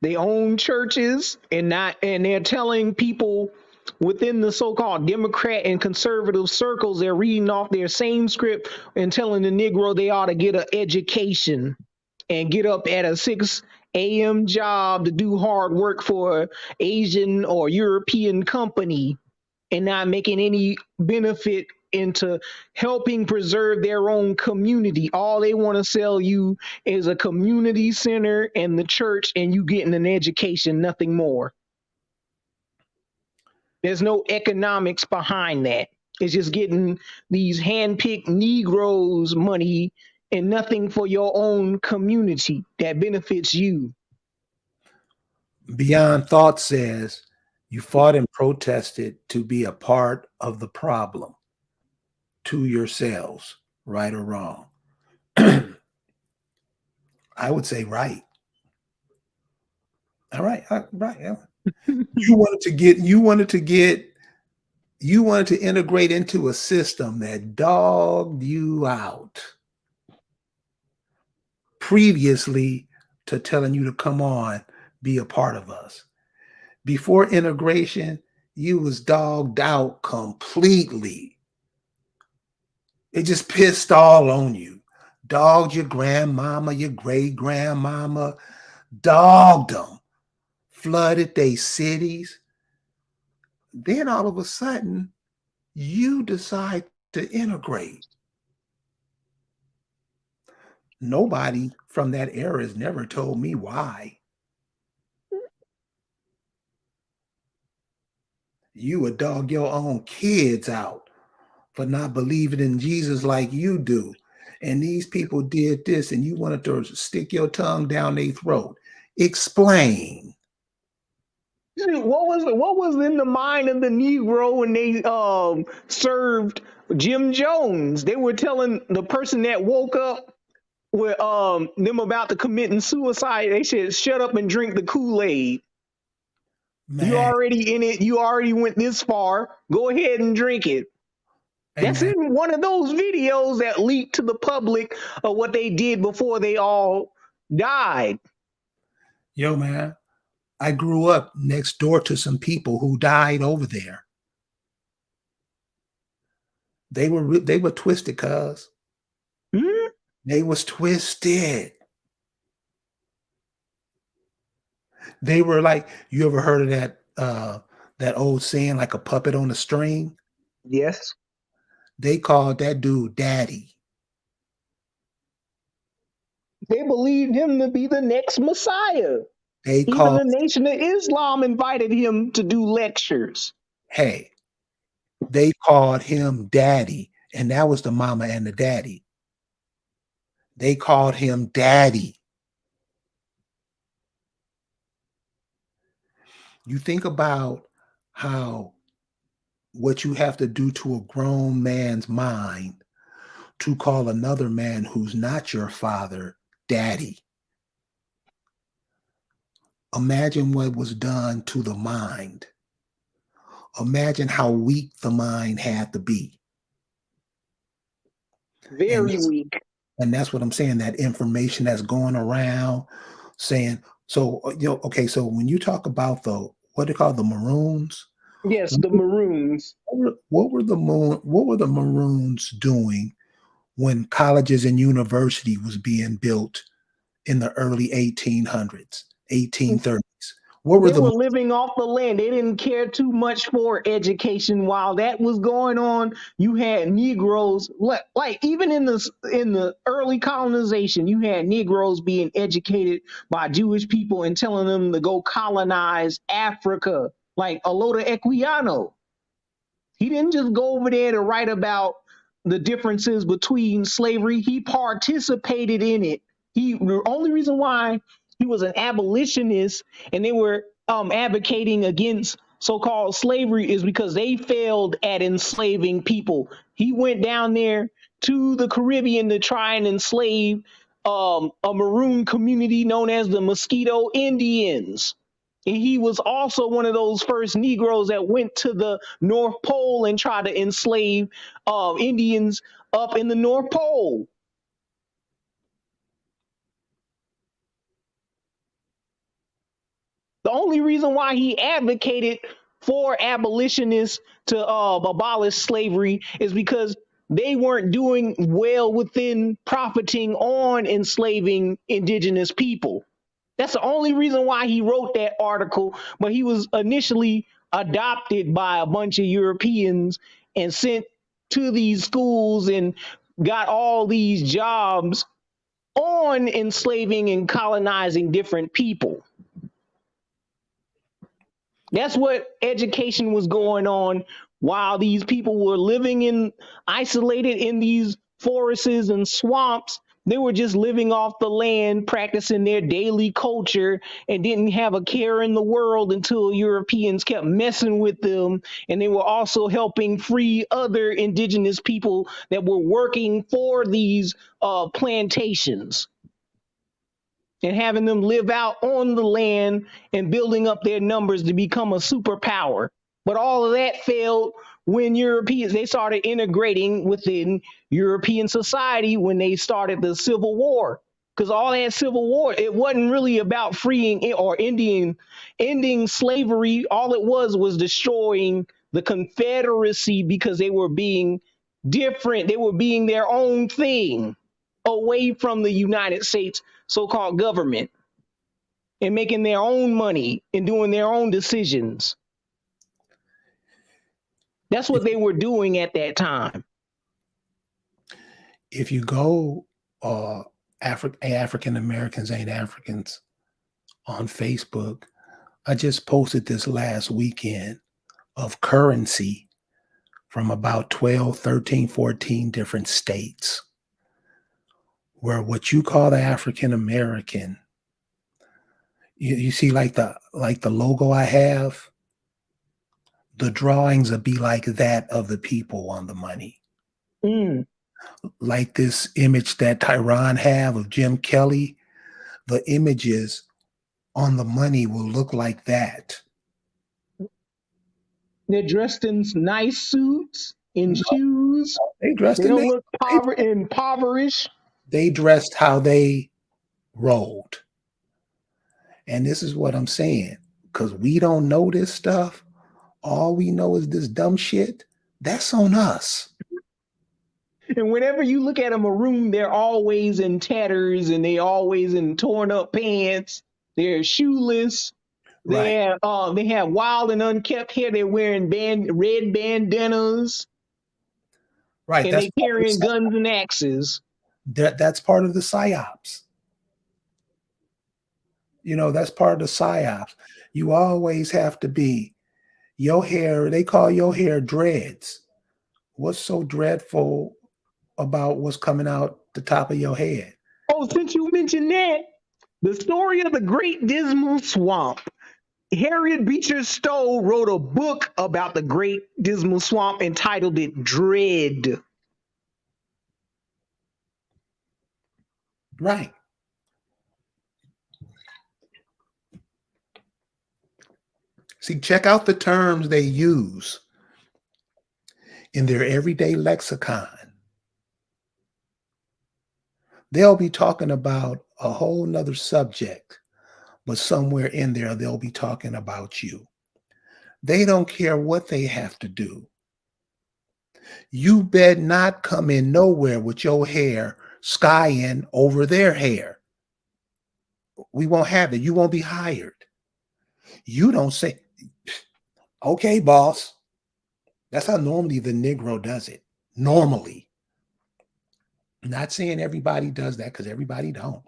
Speaker 2: They own churches and they're telling people within the so-called Democrat and conservative circles, they're reading off their same script and telling the Negro they ought to get an education and get up at a 6 a.m. job to do hard work for Asian or European company and not making any benefit into helping preserve their own community. All they want to sell you is a community center and the church, and you getting an education, nothing more. There's no economics behind that. It's just getting these handpicked Negroes money and nothing for your own community that benefits you.
Speaker 1: Beyond Thought says you fought and protested to be a part of the problem to yourselves, right or wrong. I would say right. All right, right. Yeah. You wanted to integrate into a system that dogged you out previously to telling you to come on, be a part of us. Before integration, you was dogged out completely. It just pissed all on you. Dogged your grandmama, your great grandmama, dogged them, flooded their cities. Then all of a sudden, you decide to integrate. Nobody from that era has never told me why. You would dog your own kids out for not believing in Jesus like you do. And these people did this, and you wanted to stick your tongue down their throat. Explain.
Speaker 2: What was in the mind of the Negro when they served Jim Jones? They were telling the person that woke up with them about to committing suicide. They said, "Shut up and drink the Kool-Aid. You
Speaker 1: Man,
Speaker 2: already in it. You already went this far. Go ahead and drink it."
Speaker 1: hey
Speaker 2: That's
Speaker 1: man,
Speaker 2: in one of those videos that leaked to the public of what they did before they all died.
Speaker 1: yo man, I grew up next door to some people who died over there. They were twisted, cuz
Speaker 2: Hmm?
Speaker 1: they was twisted. They were like, you ever heard of that old saying, like a puppet on a string?
Speaker 2: Yes.
Speaker 1: They called that dude daddy.
Speaker 2: They believed him to be the next Messiah.
Speaker 1: They
Speaker 2: Even
Speaker 1: called,
Speaker 2: the Nation of Islam invited him to do lectures.
Speaker 1: hey, they called him daddy. And that was the mama and the daddy. They called him daddy. You think about how what you have to do to a grown man's mind to call another man who's not your father daddy. Imagine what was done to the mind. Imagine how weak the mind had to be. And
Speaker 2: Very weak.
Speaker 1: and that's what I'm saying. That information that's going around saying, so okay, so when you talk about the what they call the Maroons,
Speaker 2: Yes, the Maroons.
Speaker 1: what were the Maroons doing when colleges and university was being built in the early 1800s, 1830s? What were
Speaker 2: They
Speaker 1: the
Speaker 2: were living off the land. They didn't care too much for education. While that was going on, you had Negroes like even in the early colonization, you had Negroes being educated by Jewish people and telling them to go colonize Africa, like Aloda Equiano. He didn't just go over there to write about the differences between slavery. He participated in it. The only reason why he was an abolitionist and they were advocating against so-called slavery is because they failed at enslaving people. He went down there to the Caribbean to try and enslave a maroon community known as the Mosquito Indians. And he was also one of those first Negroes that went to the North Pole and tried to enslave Indians up in the North Pole. The only reason why he advocated for abolitionists to abolish slavery is because they weren't doing well within profiting on enslaving indigenous people. That's the only reason why he wrote that article. But he was initially adopted by a bunch of Europeans and sent to these schools and got all these jobs on enslaving and colonizing different people. That's what education was going on while these people were living in isolated in these forests and swamps. They were just living off the land, practicing their daily culture, and didn't have a care in the world until Europeans kept messing with them. And they were also helping free other indigenous people that were working for these plantations and having them live out on the land and building up their numbers to become a superpower. But all of that failed when Europeans they started integrating within European society when they started the Civil War. Because all that Civil War, it wasn't really about freeing or ending slavery. All it was destroying the Confederacy because they were being different. They were being their own thing away from the United States so-called government and making their own money and doing their own decisions. That's what
Speaker 1: if
Speaker 2: they were doing at that time.
Speaker 1: if you go African Americans ain't Africans on Facebook, I just posted this last weekend of currency from about 12, 13, 14 different states where what you call the African American You see, like the logo I have, the drawings will be like that of the people on the money.
Speaker 2: Mm.
Speaker 1: Like this image that Tyrone have of Jim Kelly, the images on the money will look like that.
Speaker 2: They're dressed in nice suits and shoes.
Speaker 1: They dressed
Speaker 2: They
Speaker 1: and
Speaker 2: don't look impoverished.
Speaker 1: they dressed how they rolled. And this is what I'm saying. Because we don't know this stuff. All we know is this dumb shit. That's on us.
Speaker 2: And whenever you look at a Maroon, they're always in tatters and they always in torn up pants. They're shoeless.
Speaker 1: Right.
Speaker 2: They have wild and unkept hair. They're wearing red bandanas
Speaker 1: Right.
Speaker 2: and they carrying guns and axes.
Speaker 1: That's part of the psyops. That's part of the psyops. You always have to be your hair. They call your hair dreads. What's so dreadful about what's coming out the top of your head?
Speaker 2: Oh, since you mentioned that, the story of the Great Dismal Swamp. Harriet Beecher Stowe wrote a book about the Great Dismal Swamp entitled it Dread.
Speaker 1: Right. See, check out the terms they use in their everyday lexicon. They'll be talking about a whole nother subject, but somewhere in there, they'll be talking about you. They don't care what they have to do. You bet not come in nowhere with your hair skying over their hair. We won't have it. You won't be hired. You don't say, okay, boss. That's how normally the Negro does it. Normally. Not saying everybody does that because everybody don't.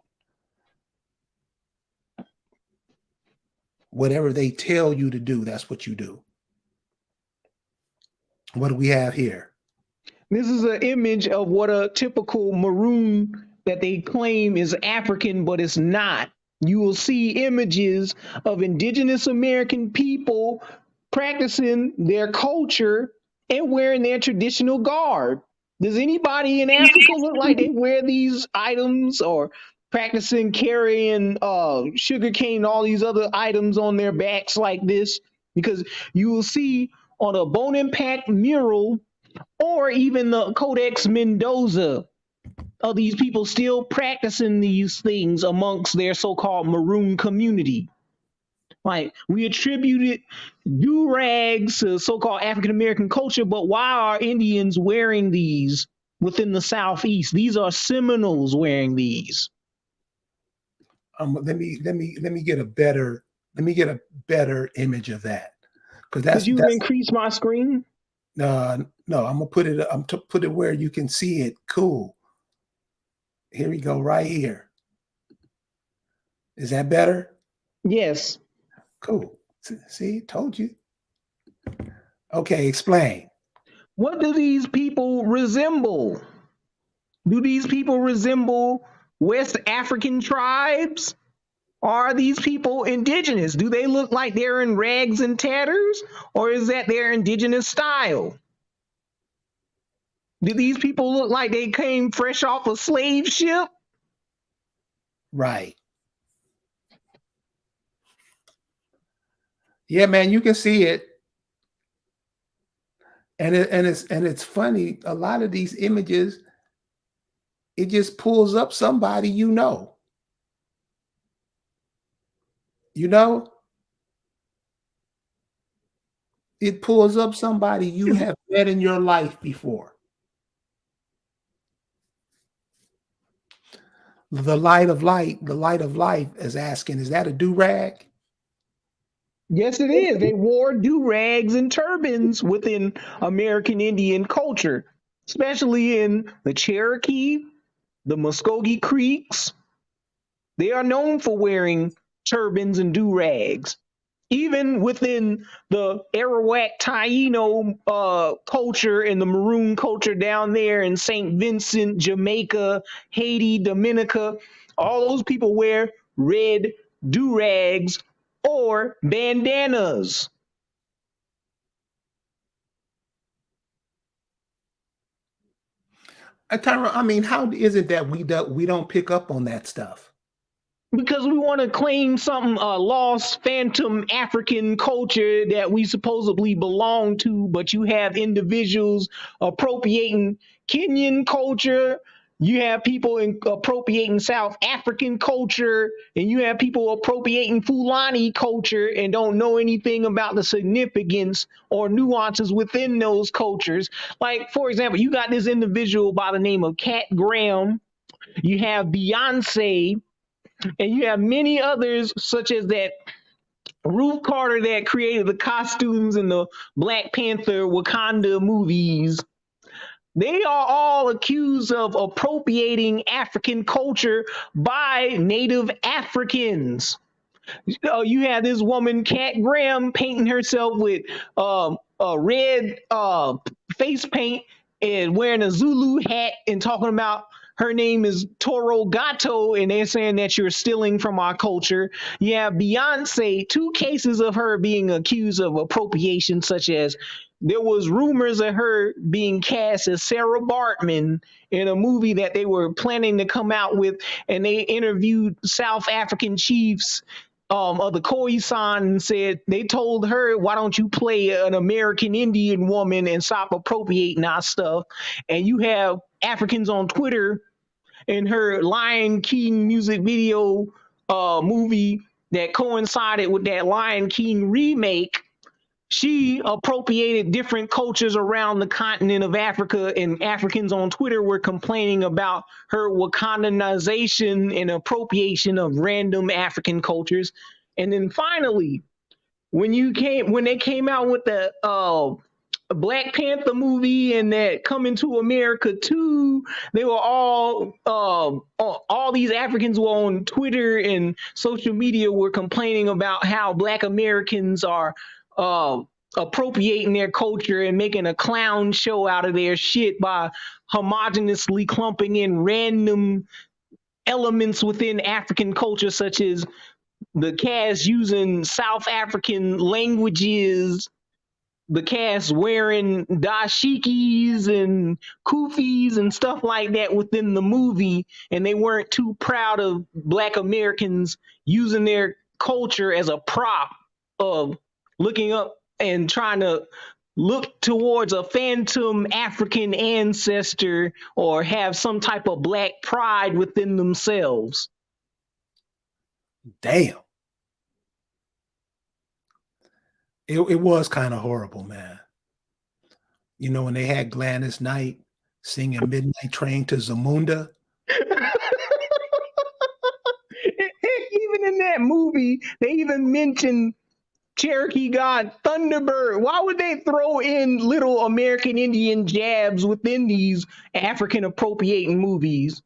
Speaker 1: Whatever they tell you to do, that's what you do. What do we have here?
Speaker 2: This is an image of what a typical Maroon that they claim is African, but it's not. You will see images of indigenous American people practicing their culture and wearing their traditional garb. Does anybody in Africa look like they wear these items or practicing carrying sugarcane, all these other items on their backs like this? Because you will see on a bone impact mural or even the Codex Mendoza of these people still practicing these things amongst their so-called Maroon community. Like we attributed do rags to so-called African American culture, but why are Indians wearing these within the Southeast? These are Seminoles wearing these.
Speaker 1: Let me get a better image of that because
Speaker 2: Could you
Speaker 1: that's
Speaker 2: increase my screen?
Speaker 1: no. I'm gonna put it. Put it where you can see it. Cool. Here we go. Right here. Is that better?
Speaker 2: Yes.
Speaker 1: Cool. See, told you. Okay, explain.
Speaker 2: What do these people resemble? Do these people resemble West African tribes? Are these people indigenous? Do they look like they're in rags and tatters? Or is that their indigenous style? Do these people look like they came fresh off a slave ship?
Speaker 1: Right. Yeah, man, you can see it. And it's funny. A lot of these images, it just pulls up somebody you know. You know, it pulls up somebody you have met in your life before. The light of life is asking, is that a do-rag?
Speaker 2: Yes, it is. They wore do-rags and turbans within American Indian culture, especially in the Cherokee, the Muskogee Creeks. They are known for wearing turbans and do-rags. Even within the Arawak Taino culture and the Maroon culture down there in St. Vincent, Jamaica, Haiti, Dominica, all those people wear red do-rags, or bandanas.
Speaker 1: Tyrone, I mean, how is it that we don't pick up on that stuff?
Speaker 2: Because we want to claim some lost phantom African culture that we supposedly belong to, but you have individuals appropriating Kenyan culture, you have people appropriating South African culture, and you have people appropriating Fulani culture and don't know anything about the significance or nuances within those cultures. Like, for example, you got this individual by the name of Cat Graham, you have Beyonce, and you have many others, such as that Ruth Carter that created the costumes in the Black Panther Wakanda movies. They are all accused of appropriating African culture by Native Africans. You have this woman, Kat Graham, painting herself with red face paint and wearing a Zulu hat and talking about her name is Toro Gato, and they're saying that you're stealing from our culture. You have Beyonce, two cases of her being accused of appropriation, such as there was rumors of her being cast as Sarah Bartman in a movie that they were planning to come out with, and they interviewed South African chiefs of the Khoisan and said they told her, why don't you play an American Indian woman and stop appropriating our stuff? And you have Africans on Twitter in her Lion King music video movie that coincided with that Lion King remake. She appropriated different cultures around the continent of Africa, and Africans on Twitter were complaining about her Wakandanization and appropriation of random African cultures. And then finally, when they came out with the Black Panther movie and that Coming to America 2, they were all these Africans were on Twitter and social media were complaining about how Black Americans are appropriating their culture and making a clown show out of their shit by homogeneously clumping in random elements within African culture, such as the cast using South African languages, the cast wearing dashikis and kufis and stuff like that within the movie, and they weren't too proud of Black Americans using their culture as a prop of looking up and trying to look towards a phantom African ancestor or have some type of Black pride within themselves.
Speaker 1: Damn. It was kind of horrible, man. You know, when they had Gladys Knight singing Midnight Train to Zamunda.
Speaker 2: Even in that movie, they even mentioned Cherokee God Thunderbird. Why would they throw in little American Indian jabs within these African appropriating movies?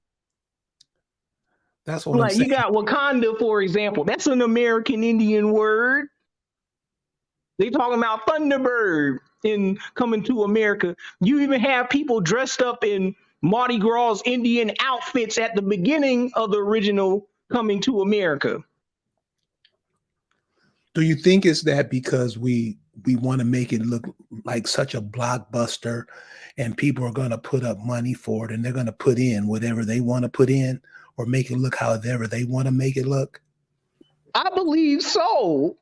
Speaker 1: That's what
Speaker 2: like
Speaker 1: I'm saying.
Speaker 2: You got Wakanda, for example. That's an American Indian word. They talking about Thunderbird in Coming to America. You even have people dressed up in Mardi Gras Indian outfits at the beginning of the original Coming to America.
Speaker 1: Do you think it's that because we want to make it look like such a blockbuster and people are going to put up money for it and they're going to put in whatever they want to put in or make it look however they want to make it look?
Speaker 2: I believe so.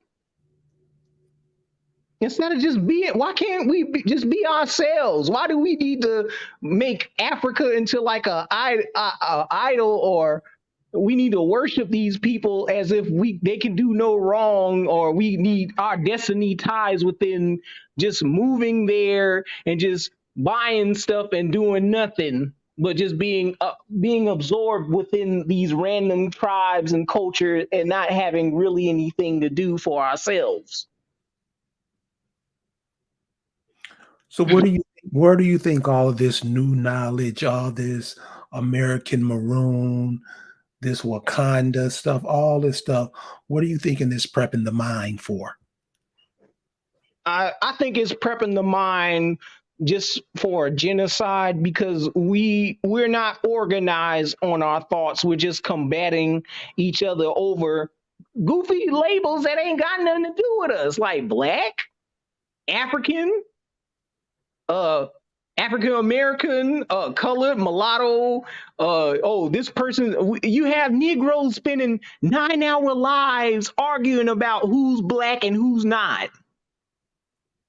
Speaker 2: Instead of just being, why can't we just be ourselves? Why do we need to make Africa into like a idol, or we need to worship these people as if they can do no wrong, or we need our destiny ties within just moving there and just buying stuff and doing nothing but just being absorbed within these random tribes and culture and not having really anything to do for ourselves.
Speaker 1: So where do you think all of this new knowledge, all this American Maroon, this Wakanda stuff, all this stuff, what are you thinking this prepping the mind for?
Speaker 2: I think it's prepping the mind just for genocide, because we're not organized on our thoughts. We're just combating each other over goofy labels that ain't got nothing to do with us, like black, African, uh, African American, colored, mulatto. This person. You have Negroes spending 9-hour lives arguing about who's black and who's not.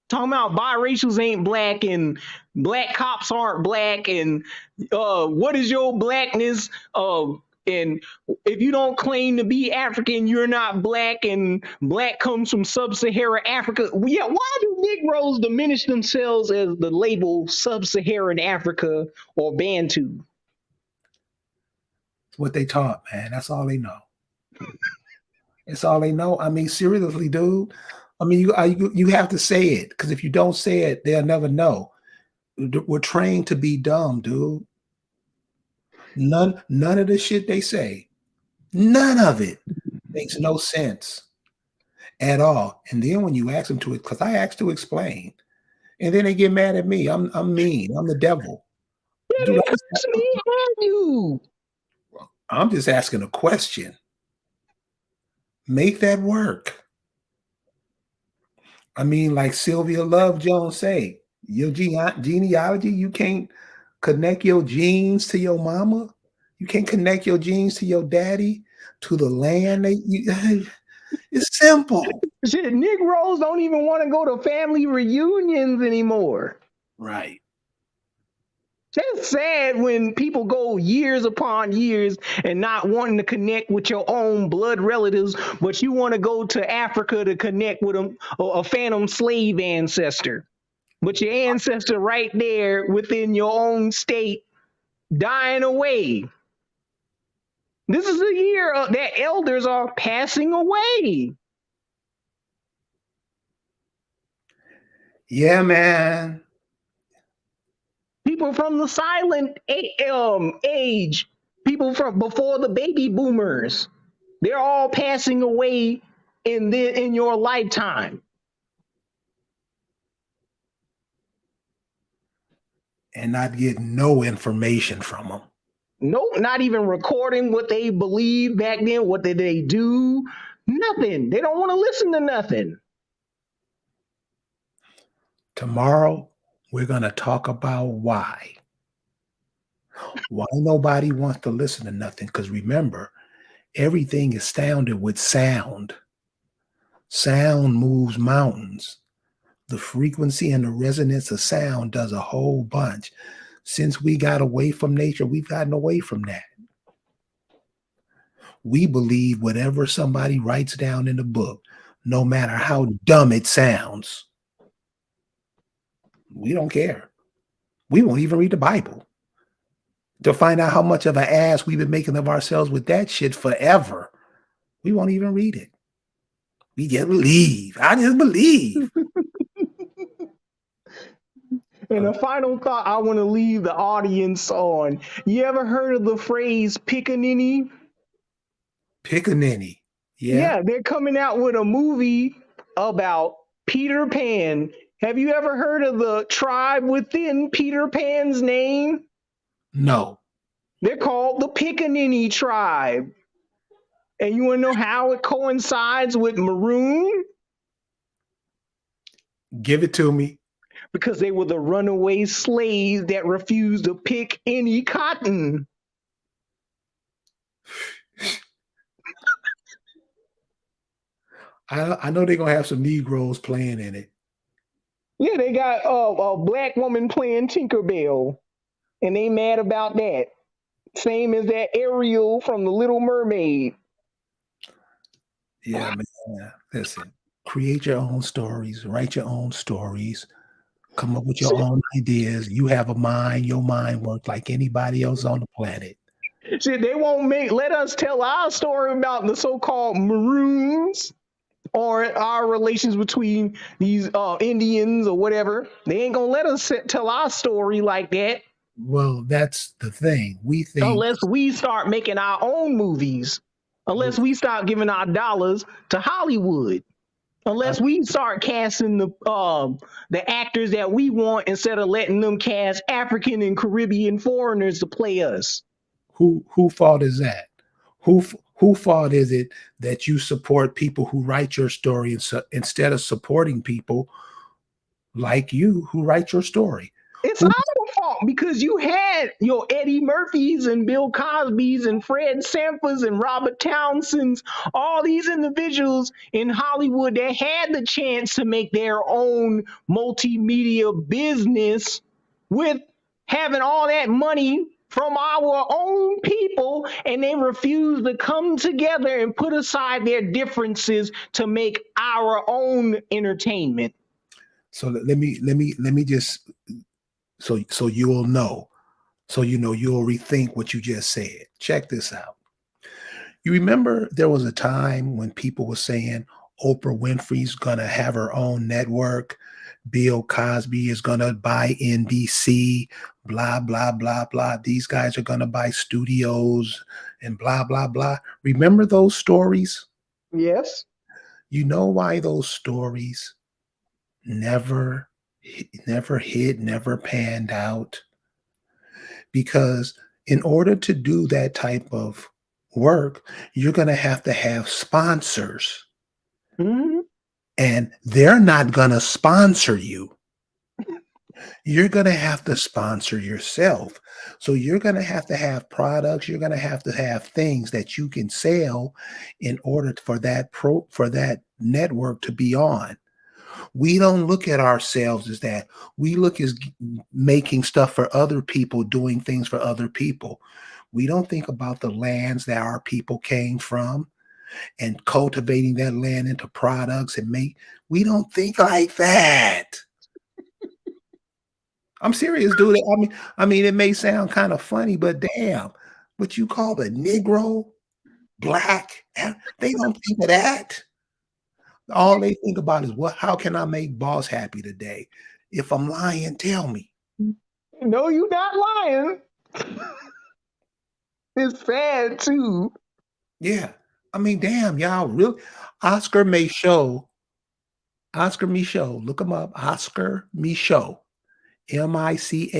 Speaker 2: Talking about biracials ain't black and black cops aren't black and what is your blackness? And if you don't claim to be African, you're not black, and black comes from sub-Saharan Africa. Yeah, why do Negroes diminish themselves as the label sub-Saharan Africa or Bantu?
Speaker 1: It's what they taught, man. That's all they know. It's all they know. I mean, seriously, dude. I mean, you have to say it, because if you don't say it, they'll never know. We're trained to be dumb, dude. None of the shit they say, none of it makes no sense at all. And then when you ask them to, because I asked to explain, and then they get mad at me. I'm mean. I'm the devil.
Speaker 2: Yeah,
Speaker 1: Dude, I'm just asking a question. Make that work. I mean, like Sylvia Love Jones say, your genealogy, you can't connect your genes to your mama. You can't connect your genes to your daddy, to the land. It's simple.
Speaker 2: Shit, Negroes don't even want to go to family reunions anymore.
Speaker 1: Right.
Speaker 2: It's sad when people go years upon years and not wanting to connect with your own blood relatives, but you want to go to Africa to connect with a phantom slave ancestor. But your ancestor right there within your own state dying away. This is the year that elders are passing away.
Speaker 1: Yeah, man.
Speaker 2: People from the silent age, people from before the baby boomers, they're all passing away in your lifetime.
Speaker 1: And not get no information from them.
Speaker 2: No, not even recording what they believed back then. What did they do? Nothing. They don't want to listen to nothing.
Speaker 1: Tomorrow, we're going to talk about why. Why nobody wants to listen to nothing. Because remember, everything is sounded with sound. Sound moves mountains. The frequency and the resonance of sound does a whole bunch. Since we got away from nature, we've gotten away from that. We believe whatever somebody writes down in the book, no matter how dumb it sounds. We don't care. We won't even read the Bible to find out how much of an ass we've been making of ourselves with that shit forever. We won't even read it. We just believe. I just believe.
Speaker 2: And a final thought I want to leave the audience on. You ever heard of the phrase pickaninny?
Speaker 1: Pickaninny.
Speaker 2: Yeah, they're coming out with a movie about Peter Pan. Have you ever heard of the tribe within Peter Pan's name?
Speaker 1: No.
Speaker 2: They're called the Pickaninny tribe. And you want to know how it coincides with Maroon?
Speaker 1: Give it to me.
Speaker 2: Because they were the runaway slaves that refused to pick any cotton.
Speaker 1: I know they're going to have some Negroes playing in it.
Speaker 2: Yeah, they got a black woman playing Tinkerbell. And they mad about that. Same as that Ariel from The Little Mermaid.
Speaker 1: Yeah, man. Listen, create your own stories, write your own stories, come up with your own ideas. You have a mind, your mind works like anybody else on the planet.
Speaker 2: Shit, they won't let us tell our story about the so-called Maroons or our relations between these Indians or whatever. They ain't gonna let us tell our story like that.
Speaker 1: Well, that's the thing. We think
Speaker 2: unless we start making our own movies, unless we start giving our dollars to Hollywood, unless we start casting the actors that we want instead of letting them cast African and Caribbean foreigners to play us.
Speaker 1: Who fault is that? Who Who fault is it that you support people who write your story instead of supporting people like you who write your story?
Speaker 2: It's
Speaker 1: Who
Speaker 2: our fault because you had your Eddie Murphys and Bill Cosbys and Fred Sanfors and Robert Townsends, all these individuals in Hollywood that had the chance to make their own multimedia business with having all that money from our own people, and they refused to come together and put aside their differences to make our own entertainment.
Speaker 1: so let me just so you'll know. So you'll rethink what you just said. Check this out. You remember there was a time when people were saying Oprah Winfrey's gonna have her own network, Bill Cosby is gonna buy NBC, blah blah blah blah. These guys are gonna buy studios and blah blah blah. Remember those stories?
Speaker 2: Yes.
Speaker 1: You know why those stories never never hit, never panned out? Because in order to do that type of work, you're going to have sponsors,
Speaker 2: Mhm.
Speaker 1: and they're not going to sponsor you. You're going to have to sponsor yourself. So you're going to have products, you're going to have things that you can sell in order for that network to be on. We don't look at ourselves as that. We look as making stuff for other people, doing things for other people. We don't think about the lands that our people came from and cultivating that land into products and make. We don't think like that. I'm serious, dude. I mean, it may sound kind of funny, but damn, what you call the Negro, black, they don't think of that. All they think about is what? How can I make boss happy today? If I'm lying, tell me.
Speaker 2: No, you not lying. It's sad too.
Speaker 1: Yeah. I mean, damn, y'all really. Oscar Michaud, Oscar Michaud, look him up. Oscar Michaud, Michaeux.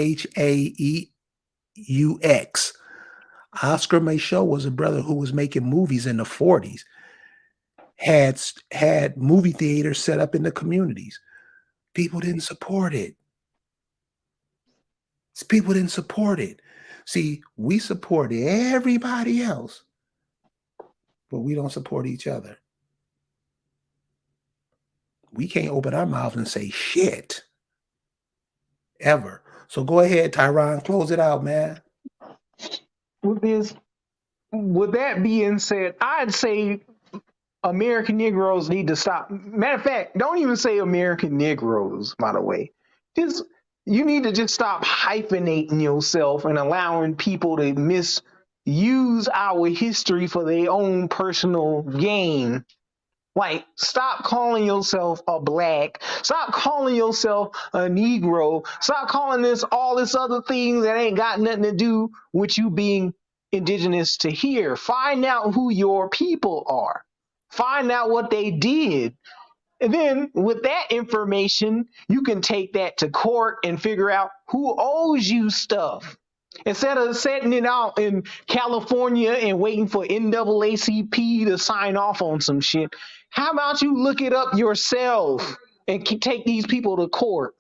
Speaker 1: Oscar Michaud was a brother who was making movies in the 40s, had movie theaters set up in the communities. People didn't support it. People didn't support it. See, we support everybody else, but we don't support each other. We can't open our mouths and say shit ever. So go ahead, Tyrone, close it out, man.
Speaker 2: With this, with that being said, I'd say American Negroes need to stop. Matter of fact, don't even say American Negroes. By the way, just you need to just stop hyphenating yourself and allowing people to misuse our history for their own personal gain. Like, stop calling yourself a black. Stop calling yourself a Negro. Stop calling this all this other thing that ain't got nothing to do with you being indigenous to here. Find out who your people are. Find out what they did. And then with that information, you can take that to court and figure out who owes you stuff. Instead of setting it out in California and waiting for NAACP to sign off on some shit, how about you look it up yourself and take these people to court?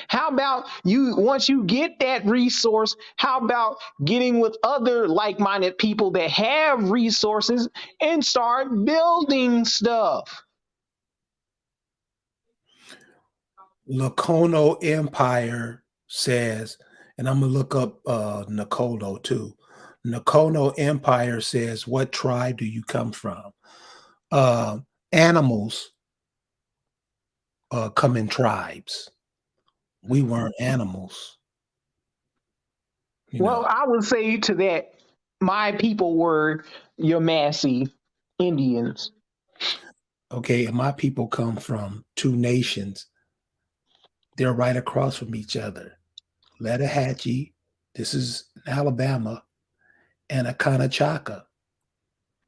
Speaker 2: How about you, once you get that resource, how about getting with other like minded people that have resources and start building stuff?
Speaker 1: Lacono Empire says, and I'm gonna look up Nakono too. Nakono Empire says, "What tribe do you come from?" Uh, Animals come in tribes. We weren't animals, you
Speaker 2: Well,
Speaker 1: know.
Speaker 2: I would say to that, my people were your Massey Indians.
Speaker 1: Okay, and my people come from two nations. They're right across from each other. Lettahatchee, this is Alabama, and a Kanachaka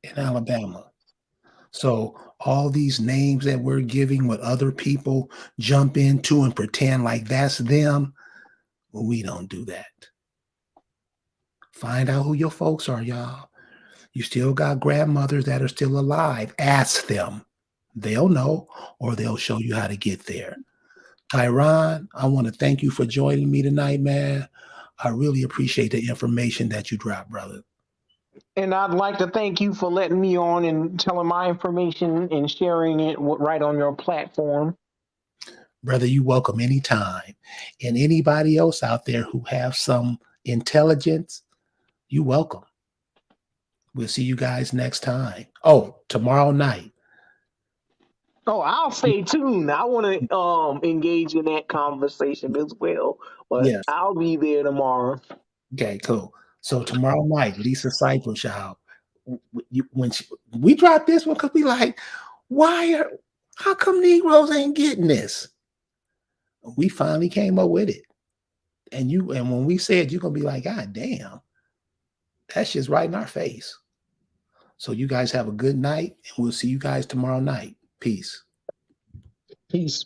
Speaker 1: in Alabama. So all these names that we're giving, what other people jump into and pretend like that's them, well, we don't do that. Find out who your folks are, y'all. You still got grandmothers that are still alive. Ask them. They'll know, or they'll show you how to get there. Tyrone, I want to thank you for joining me tonight, man. I really appreciate the information that you dropped, brother.
Speaker 2: And I'd like to thank you for letting me on and telling my information and sharing it right on your platform.
Speaker 1: Brother, you welcome anytime. And anybody else out there who have some intelligence, you welcome. We'll see you guys next time. Oh, tomorrow night.
Speaker 2: Oh, I'll stay tuned. I want to engage in that conversation as well, but
Speaker 1: Yes.
Speaker 2: I'll be there tomorrow.
Speaker 1: Okay, cool. So tomorrow night, Lisa Cypher child. We dropped this one because we like, how come Negroes ain't getting this? We finally came up with it. And when we said, you're gonna be like, God damn, that's just right in our face. So you guys have a good night, and we'll see you guys tomorrow night. Peace.
Speaker 2: Peace.